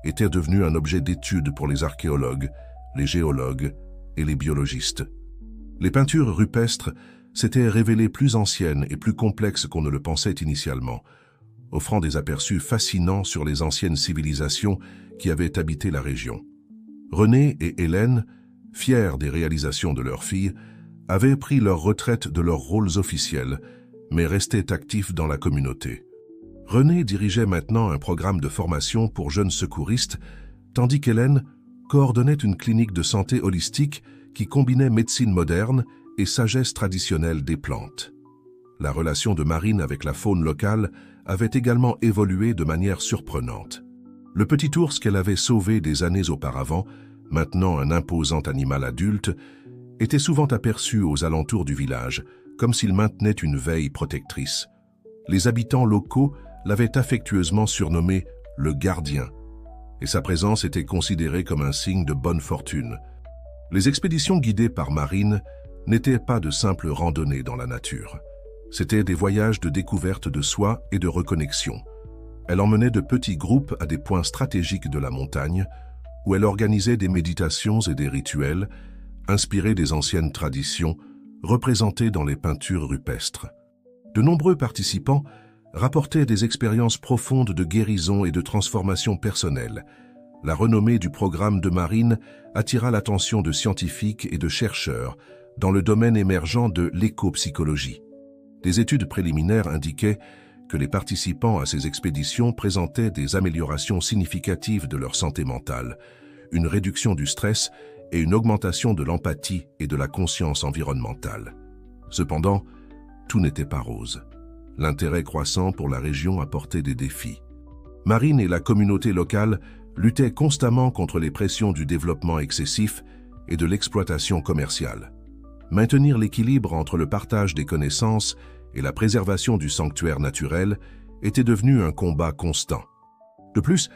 étaient devenus un objet d'étude pour les archéologues, les géologues et les biologistes. Les peintures rupestres s'étaient révélées plus anciennes et plus complexes qu'on ne le pensait initialement, offrant des aperçus fascinants sur les anciennes civilisations qui avaient habité la région. René et Hélène, fiers des réalisations de leur fille, avaient pris leur retraite de leurs rôles officiels, mais restaient actifs dans la communauté. René dirigeait maintenant un programme de formation pour jeunes secouristes, tandis qu'Hélène coordonnait une clinique de santé holistique qui combinait médecine moderne et sagesse traditionnelle des plantes. La relation de Marine avec la faune locale avait également évolué de manière surprenante. Le petit ours qu'elle avait sauvé des années auparavant, maintenant un imposant animal adulte, était souvent aperçu aux alentours du village, comme s'il maintenait une veille protectrice. Les habitants locaux l'avaient affectueusement surnommé le gardien, et sa présence était considérée comme un signe de bonne fortune. Les expéditions guidées par Marine n'étaient pas de simples randonnées dans la nature. C'étaient des voyages de découverte de soi et de reconnexion. Elle emmenait de petits groupes à des points stratégiques de la montagne, où elle organisait des méditations et des rituels, inspirés des anciennes traditions, représentées dans les peintures rupestres. De nombreux participants rapportaient des expériences profondes de guérison et de transformation personnelle. La renommée du programme de Marine attira l'attention de scientifiques et de chercheurs dans le domaine émergent de l'éco-psychologie. Des études préliminaires indiquaient que les participants à ces expéditions présentaient des améliorations significatives de leur santé mentale, une réduction du stress et une augmentation de l'empathie et de la conscience environnementale. Cependant, tout n'était pas rose. L'intérêt croissant pour la région apportait des défis. Marine et la communauté locale luttaient constamment contre les pressions du développement excessif et de l'exploitation commerciale. Maintenir l'équilibre entre le partage des connaissances et la préservation du sanctuaire naturel était devenu un combat constant. De plus,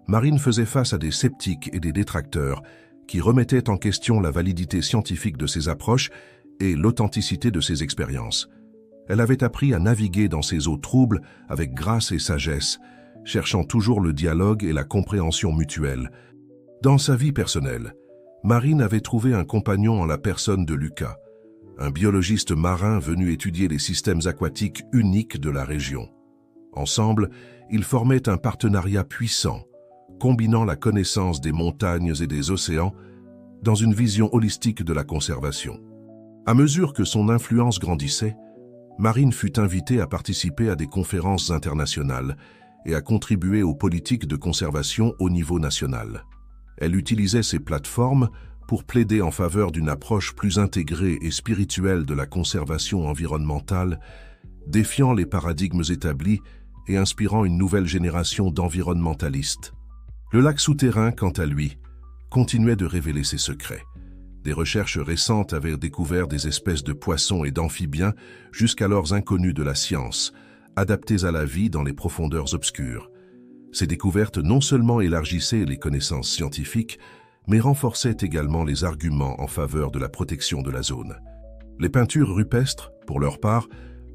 Marine faisait face à des sceptiques et des détracteurs qui remettaient en question la validité scientifique de ses approches et l'authenticité de ses expériences. Elle avait appris à naviguer dans ces eaux troubles avec grâce et sagesse, cherchant toujours le dialogue et la compréhension mutuelle. Dans sa vie personnelle, Marine avait trouvé un compagnon en la personne de Lucas, un biologiste marin venu étudier les systèmes aquatiques uniques de la région. Ensemble, ils formaient un partenariat puissant, combinant la connaissance des montagnes et des océans dans une vision holistique de la conservation. À mesure que son influence grandissait, Marine fut invitée à participer à des conférences internationales et à contribuer aux politiques de conservation au niveau national. Elle utilisait ces plateformes pour plaider en faveur d'une approche plus intégrée et spirituelle de la conservation environnementale, défiant les paradigmes établis et inspirant une nouvelle génération d'environnementalistes. Le lac souterrain, quant à lui, continuait de révéler ses secrets. Des recherches récentes avaient découvert des espèces de poissons et d'amphibiens jusqu'alors inconnus de la science, adaptés à la vie dans les profondeurs obscures. Ces découvertes non seulement élargissaient les connaissances scientifiques, mais renforçaient également les arguments en faveur de la protection de la zone. Les peintures rupestres, pour leur part,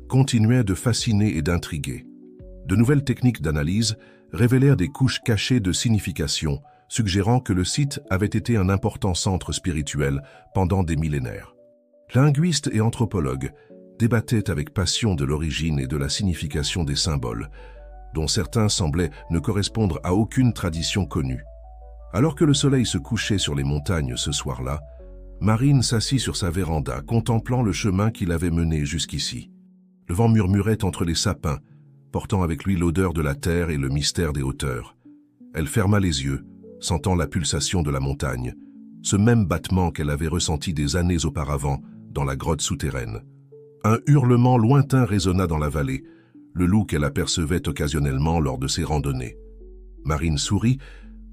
continuaient de fasciner et d'intriguer. De nouvelles techniques d'analyse révélèrent des couches cachées de signification, suggérant que le site avait été un important centre spirituel pendant des millénaires. Linguistes et anthropologues débattaient avec passion de l'origine et de la signification des symboles, dont certains semblaient ne correspondre à aucune tradition connue. Alors que le soleil se couchait sur les montagnes ce soir-là, Marine s'assit sur sa véranda, contemplant le chemin qu'il avait mené jusqu'ici. Le vent murmurait entre les sapins, portant avec lui l'odeur de la terre et le mystère des hauteurs. Elle ferma les yeux, sentant la pulsation de la montagne, ce même battement qu'elle avait ressenti des années auparavant dans la grotte souterraine. Un hurlement lointain résonna dans la vallée, le loup qu'elle apercevait occasionnellement lors de ses randonnées. Marine sourit,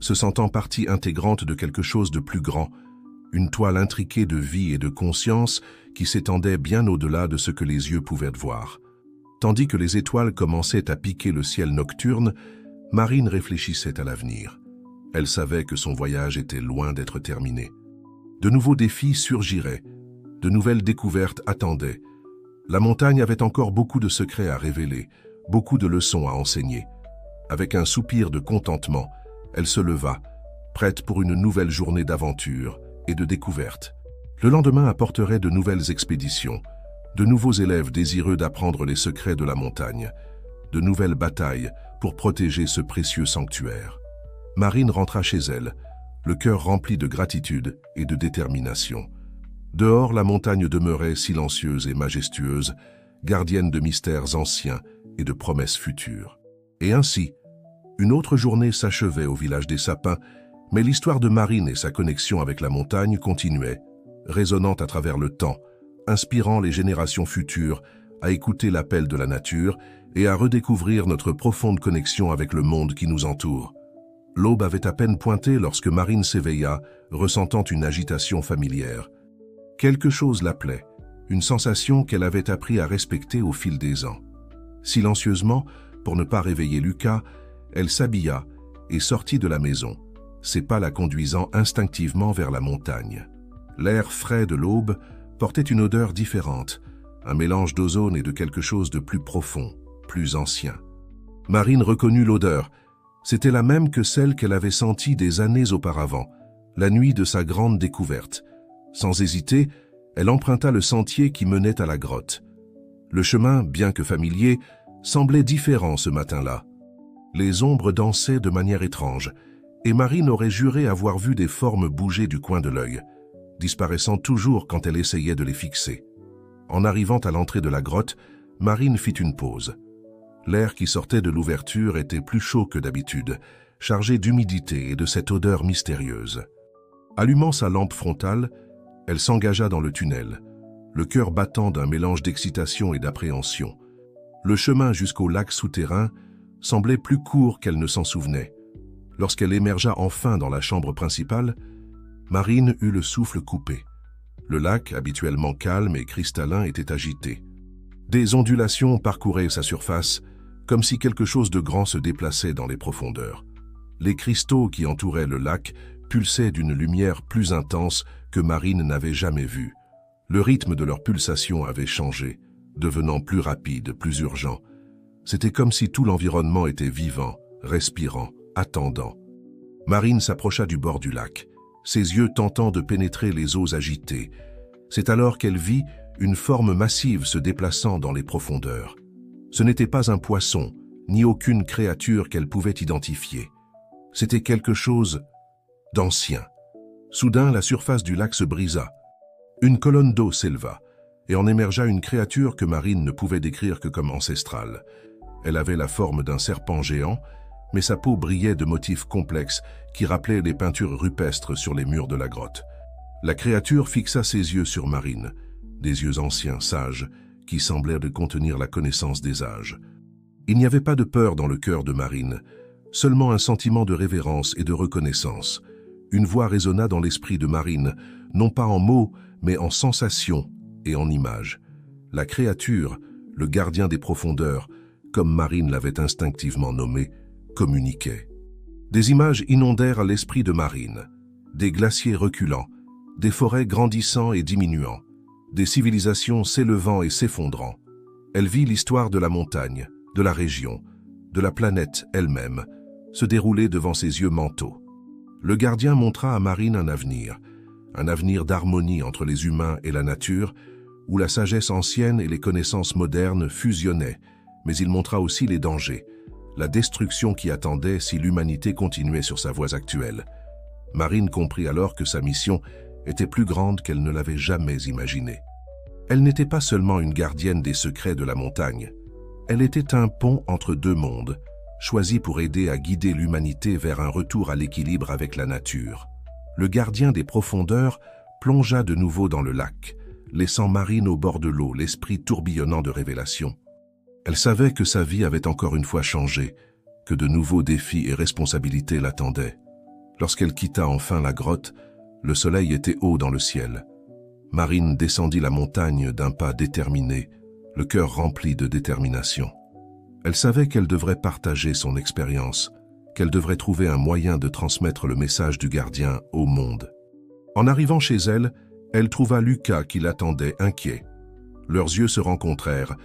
se sentant partie intégrante de quelque chose de plus grand, une toile intriquée de vie et de conscience qui s'étendait bien au-delà de ce que les yeux pouvaient voir. Tandis que les étoiles commençaient à piquer le ciel nocturne, Marine réfléchissait à l'avenir. Elle savait que son voyage était loin d'être terminé. De nouveaux défis surgiraient, de nouvelles découvertes attendaient. La montagne avait encore beaucoup de secrets à révéler, beaucoup de leçons à enseigner. Avec un soupir de contentement, elle se leva, prête pour une nouvelle journée d'aventure et de découverte. Le lendemain apporterait de nouvelles expéditions, de nouveaux élèves désireux d'apprendre les secrets de la montagne, de nouvelles batailles pour protéger ce précieux sanctuaire. Marine rentra chez elle, le cœur rempli de gratitude et de détermination. Dehors, la montagne demeurait silencieuse et majestueuse, gardienne de mystères anciens et de promesses futures. Et ainsi, une autre journée s'achevait au village des Sapins, mais l'histoire de Marine et sa connexion avec la montagne continuait, résonnant à travers le temps, inspirant les générations futures à écouter l'appel de la nature et à redécouvrir notre profonde connexion avec le monde qui nous entoure. L'aube avait à peine pointé lorsque Marine s'éveilla, ressentant une agitation familière. Quelque chose l'appelait, une sensation qu'elle avait appris à respecter au fil des ans. Silencieusement, pour ne pas réveiller Lucas, elle s'habilla et sortit de la maison, ses pas la conduisant instinctivement vers la montagne. L'air frais de l'aube portait une odeur différente, un mélange d'ozone et de quelque chose de plus profond, plus ancien. Marine reconnut l'odeur. C'était la même que celle qu'elle avait sentie des années auparavant, la nuit de sa grande découverte, Sans hésiter, elle emprunta le sentier qui menait à la grotte. Le chemin, bien que familier, semblait différent ce matin-là. Les ombres dansaient de manière étrange, et Marine aurait juré avoir vu des formes bouger du coin de l'œil, disparaissant toujours quand elle essayait de les fixer. En arrivant à l'entrée de la grotte, Marine fit une pause. L'air qui sortait de l'ouverture était plus chaud que d'habitude, chargé d'humidité et de cette odeur mystérieuse. Allumant sa lampe frontale, elle s'engagea dans le tunnel, le cœur battant d'un mélange d'excitation et d'appréhension. Le chemin jusqu'au lac souterrain semblait plus court qu'elle ne s'en souvenait. Lorsqu'elle émergea enfin dans la chambre principale, Marine eut le souffle coupé. Le lac, habituellement calme et cristallin, était agité. Des ondulations parcouraient sa surface, comme si quelque chose de grand se déplaçait dans les profondeurs. Les cristaux qui entouraient le lac pulsaient d'une lumière plus intense que Marine n'avait jamais vue. Le rythme de leur pulsation avait changé, devenant plus rapide, plus urgent. C'était comme si tout l'environnement était vivant, respirant, attendant. Marine s'approcha du bord du lac, ses yeux tentant de pénétrer les eaux agitées. C'est alors qu'elle vit une forme massive se déplaçant dans les profondeurs. Ce n'était pas un poisson, ni aucune créature qu'elle pouvait identifier. C'était quelque chose d'ancien. Soudain, la surface du lac se brisa. Une colonne d'eau s'éleva, et en émergea une créature que Marine ne pouvait décrire que comme ancestrale. Elle avait la forme d'un serpent géant, mais sa peau brillait de motifs complexes qui rappelaient les peintures rupestres sur les murs de la grotte. La créature fixa ses yeux sur Marine, des yeux anciens, sages, qui semblèrent de contenir la connaissance des âges. Il n'y avait pas de peur dans le cœur de Marine, seulement un sentiment de révérence et de reconnaissance. Une voix résonna dans l'esprit de Marine, non pas en mots, mais en sensations et en images. La créature, le gardien des profondeurs, comme Marine l'avait instinctivement nommé, communiquait. Des images inondèrent l'esprit de Marine. Des glaciers reculant, des forêts grandissant et diminuant, des civilisations s'élevant et s'effondrant. Elle vit l'histoire de la montagne, de la région, de la planète elle-même, se dérouler devant ses yeux mentaux. Le gardien montra à Marine un avenir d'harmonie entre les humains et la nature, où la sagesse ancienne et les connaissances modernes fusionnaient, mais il montra aussi les dangers, la destruction qui attendait si l'humanité continuait sur sa voie actuelle. Marine comprit alors que sa mission était plus grande qu'elle ne l'avait jamais imaginée. Elle n'était pas seulement une gardienne des secrets de la montagne, elle était un pont entre deux mondes, choisi pour aider à guider l'humanité vers un retour à l'équilibre avec la nature. Le gardien des profondeurs plongea de nouveau dans le lac, laissant Marine au bord de l'eau, l'esprit tourbillonnant de révélations. Elle savait que sa vie avait encore une fois changé, que de nouveaux défis et responsabilités l'attendaient. Lorsqu'elle quitta enfin la grotte, le soleil était haut dans le ciel. Marine descendit la montagne d'un pas déterminé, le cœur rempli de détermination. Elle savait qu'elle devrait partager son expérience, qu'elle devrait trouver un moyen de transmettre le message du gardien au monde. En arrivant chez elle, elle trouva Lucas qui l'attendait, inquiet. Leurs yeux se rencontrèrent,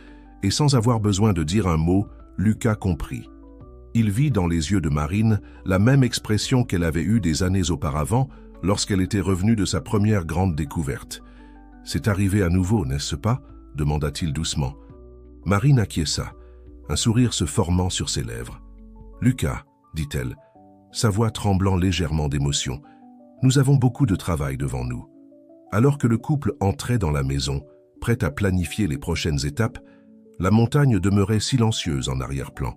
et sans avoir besoin de dire un mot, Lucas comprit. Il vit dans les yeux de Marine la même expression qu'elle avait eue des années auparavant lorsqu'elle était revenue de sa première grande découverte. « C'est arrivé à nouveau, n'est-ce pas ?» demanda-t-il doucement. Marine acquiesça, un sourire se formant sur ses lèvres. « Lucas, dit-elle, sa voix tremblant légèrement d'émotion, nous avons beaucoup de travail devant nous. » Alors que le couple entrait dans la maison, prêt à planifier les prochaines étapes, la montagne demeurait silencieuse en arrière-plan.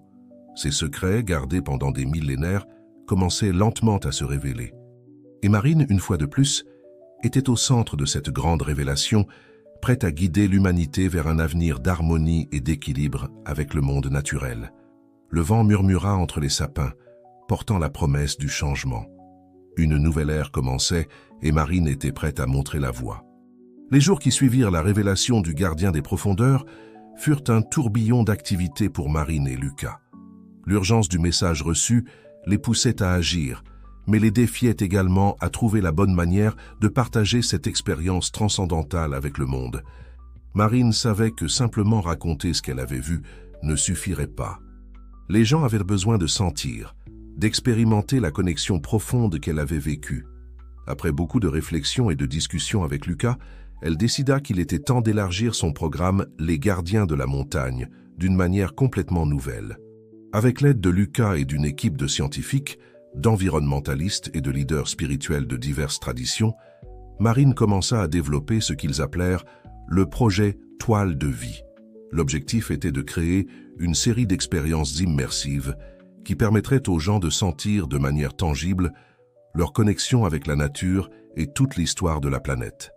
Ses secrets, gardés pendant des millénaires, commençaient lentement à se révéler. Et Marine, une fois de plus, était au centre de cette grande révélation, prête à guider l'humanité vers un avenir d'harmonie et d'équilibre avec le monde naturel. Le vent murmura entre les sapins, portant la promesse du changement. Une nouvelle ère commençait et Marine était prête à montrer la voie. Les jours qui suivirent la révélation du gardien des profondeurs furent un tourbillon d'activités pour Marine et Lucas. L'urgence du message reçu les poussait à agir, mais les défiait également à trouver la bonne manière de partager cette expérience transcendantale avec le monde. Marine savait que simplement raconter ce qu'elle avait vu ne suffirait pas. Les gens avaient besoin de sentir, d'expérimenter la connexion profonde qu'elle avait vécue. Après beaucoup de réflexions et de discussions avec Lucas, elle décida qu'il était temps d'élargir son programme « Les Gardiens de la Montagne » d'une manière complètement nouvelle. Avec l'aide de Lucas et d'une équipe de scientifiques, d'environnementalistes et de leaders spirituels de diverses traditions, Marine commença à développer ce qu'ils appelèrent le projet Toile de vie. L'objectif était de créer une série d'expériences immersives qui permettraient aux gens de sentir de manière tangible leur connexion avec la nature et toute l'histoire de la planète.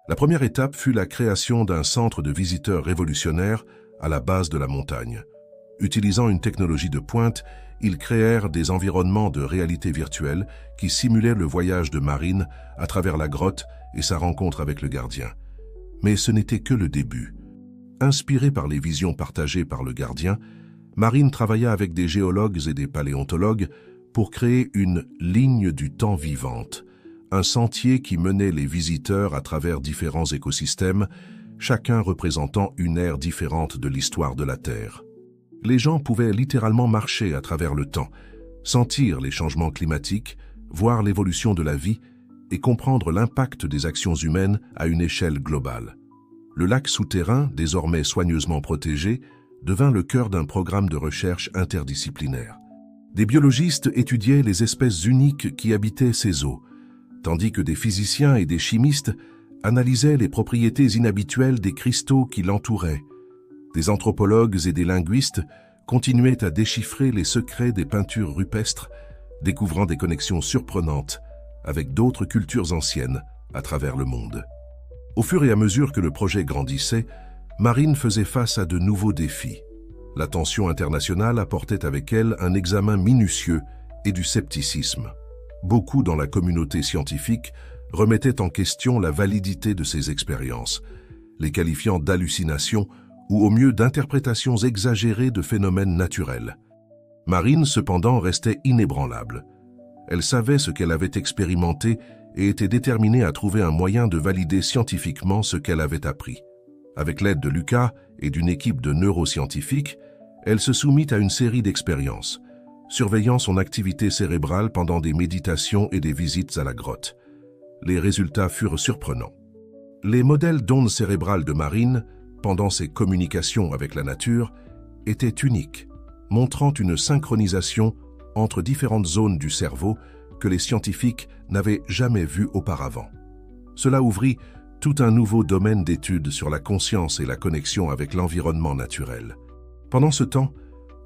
La première étape fut la création d'un centre de visiteurs révolutionnaire à la base de la montagne. Utilisant une technologie de pointe, ils créèrent des environnements de réalité virtuelle qui simulaient le voyage de Marine à travers la grotte et sa rencontre avec le gardien. Mais ce n'était que le début. Inspirée par les visions partagées par le gardien, Marine travailla avec des géologues et des paléontologues pour créer une ligne du temps vivante, un sentier qui menait les visiteurs à travers différents écosystèmes, chacun représentant une ère différente de l'histoire de la Terre. Les gens pouvaient littéralement marcher à travers le temps, sentir les changements climatiques, voir l'évolution de la vie et comprendre l'impact des actions humaines à une échelle globale. Le lac souterrain, désormais soigneusement protégé, devint le cœur d'un programme de recherche interdisciplinaire. Des biologistes étudiaient les espèces uniques qui habitaient ces eaux, tandis que des physiciens et des chimistes analysaient les propriétés inhabituelles des cristaux qui l'entouraient. Des anthropologues et des linguistes continuaient à déchiffrer les secrets des peintures rupestres, découvrant des connexions surprenantes avec d'autres cultures anciennes à travers le monde. Au fur et à mesure que le projet grandissait, Marine faisait face à de nouveaux défis. L'attention internationale apportait avec elle un examen minutieux et du scepticisme. Beaucoup dans la communauté scientifique remettaient en question la validité de ces expériences, les qualifiant d'hallucinations ou au mieux d'interprétations exagérées de phénomènes naturels. Marine, cependant, restait inébranlable. Elle savait ce qu'elle avait expérimenté et était déterminée à trouver un moyen de valider scientifiquement ce qu'elle avait appris. Avec l'aide de Lucas et d'une équipe de neuroscientifiques, elle se soumit à une série d'expériences, surveillant son activité cérébrale pendant des méditations et des visites à la grotte. Les résultats furent surprenants. Les modèles d'ondes cérébrales de Marine, pendant ses communications avec la nature, étaient uniques, montrant une synchronisation entre différentes zones du cerveau que les scientifiques n'avaient jamais vues auparavant. Cela ouvrit tout un nouveau domaine d'études sur la conscience et la connexion avec l'environnement naturel. Pendant ce temps,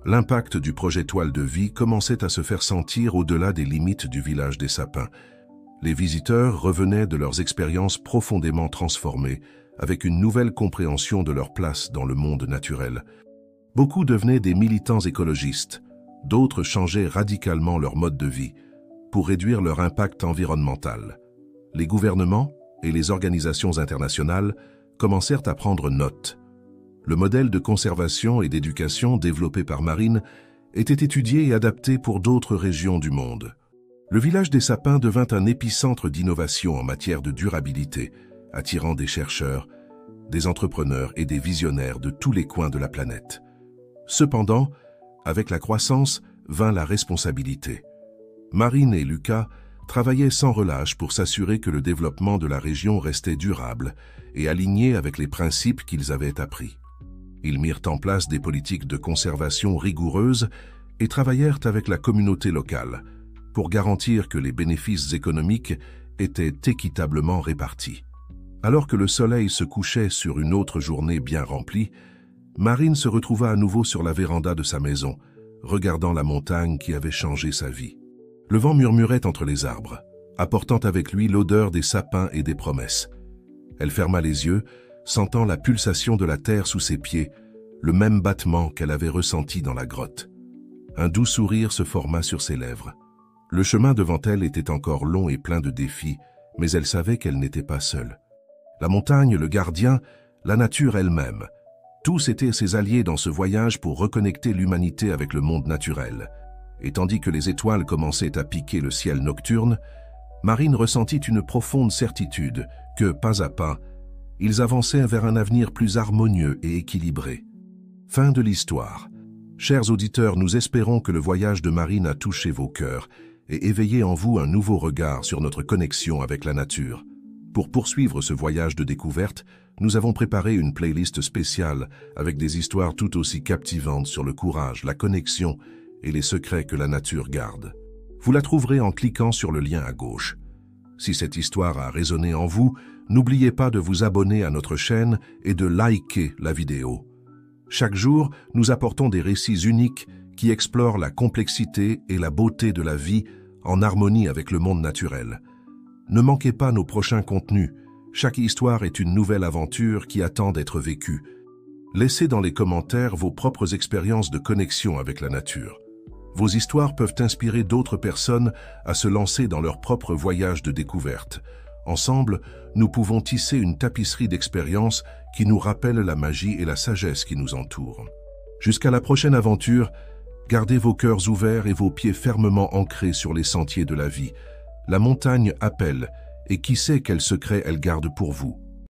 l'impact du projet Toile de vie commençait à se faire sentir au-delà des limites du village des Sapins. Les visiteurs revenaient de leurs expériences profondément transformées, avec une nouvelle compréhension de leur place dans le monde naturel. Beaucoup devenaient des militants écologistes, d'autres changeaient radicalement leur mode de vie pour réduire leur impact environnemental. Les gouvernements et les organisations internationales commencèrent à prendre note. Le modèle de conservation et d'éducation développé par Marine était étudié et adapté pour d'autres régions du monde. Le village des Sapins devint un épicentre d'innovation en matière de durabilité, attirant des chercheurs, des entrepreneurs et des visionnaires de tous les coins de la planète. Cependant, avec la croissance vint la responsabilité. Marine et Lucas travaillaient sans relâche pour s'assurer que le développement de la région restait durable et aligné avec les principes qu'ils avaient appris. Ils mirent en place des politiques de conservation rigoureuses et travaillèrent avec la communauté locale pour garantir que les bénéfices économiques étaient équitablement répartis. Alors que le soleil se couchait sur une autre journée bien remplie, Marine se retrouva à nouveau sur la véranda de sa maison, regardant la montagne qui avait changé sa vie. Le vent murmurait entre les arbres, apportant avec lui l'odeur des sapins et des promesses. Elle ferma les yeux, sentant la pulsation de la terre sous ses pieds, le même battement qu'elle avait ressenti dans la grotte. Un doux sourire se forma sur ses lèvres. Le chemin devant elle était encore long et plein de défis, mais elle savait qu'elle n'était pas seule. La montagne, le gardien, la nature elle-même, tous étaient ses alliés dans ce voyage pour reconnecter l'humanité avec le monde naturel. Et tandis que les étoiles commençaient à piquer le ciel nocturne, Marine ressentit une profonde certitude que, pas à pas, ils avançaient vers un avenir plus harmonieux et équilibré. Fin de l'histoire. Chers auditeurs, nous espérons que le voyage de Marine a touché vos cœurs et éveiller en vous un nouveau regard sur notre connexion avec la nature. Pour poursuivre ce voyage de découverte, nous avons préparé une playlist spéciale avec des histoires tout aussi captivantes sur le courage, la connexion et les secrets que la nature garde. Vous la trouverez en cliquant sur le lien à gauche. Si cette histoire a résonné en vous, n'oubliez pas de vous abonner à notre chaîne et de liker la vidéo. Chaque jour, nous apportons des récits uniques qui explorent la complexité et la beauté de la vie en harmonie avec le monde naturel. Ne manquez pas nos prochains contenus. Chaque histoire est une nouvelle aventure qui attend d'être vécue. Laissez dans les commentaires vos propres expériences de connexion avec la nature. Vos histoires peuvent inspirer d'autres personnes à se lancer dans leur propre voyage de découverte. Ensemble, nous pouvons tisser une tapisserie d'expériences qui nous rappelle la magie et la sagesse qui nous entourent. Jusqu'à la prochaine aventure, gardez vos cœurs ouverts et vos pieds fermement ancrés sur les sentiers de la vie. La montagne appelle, et qui sait quels secrets elle garde pour vous.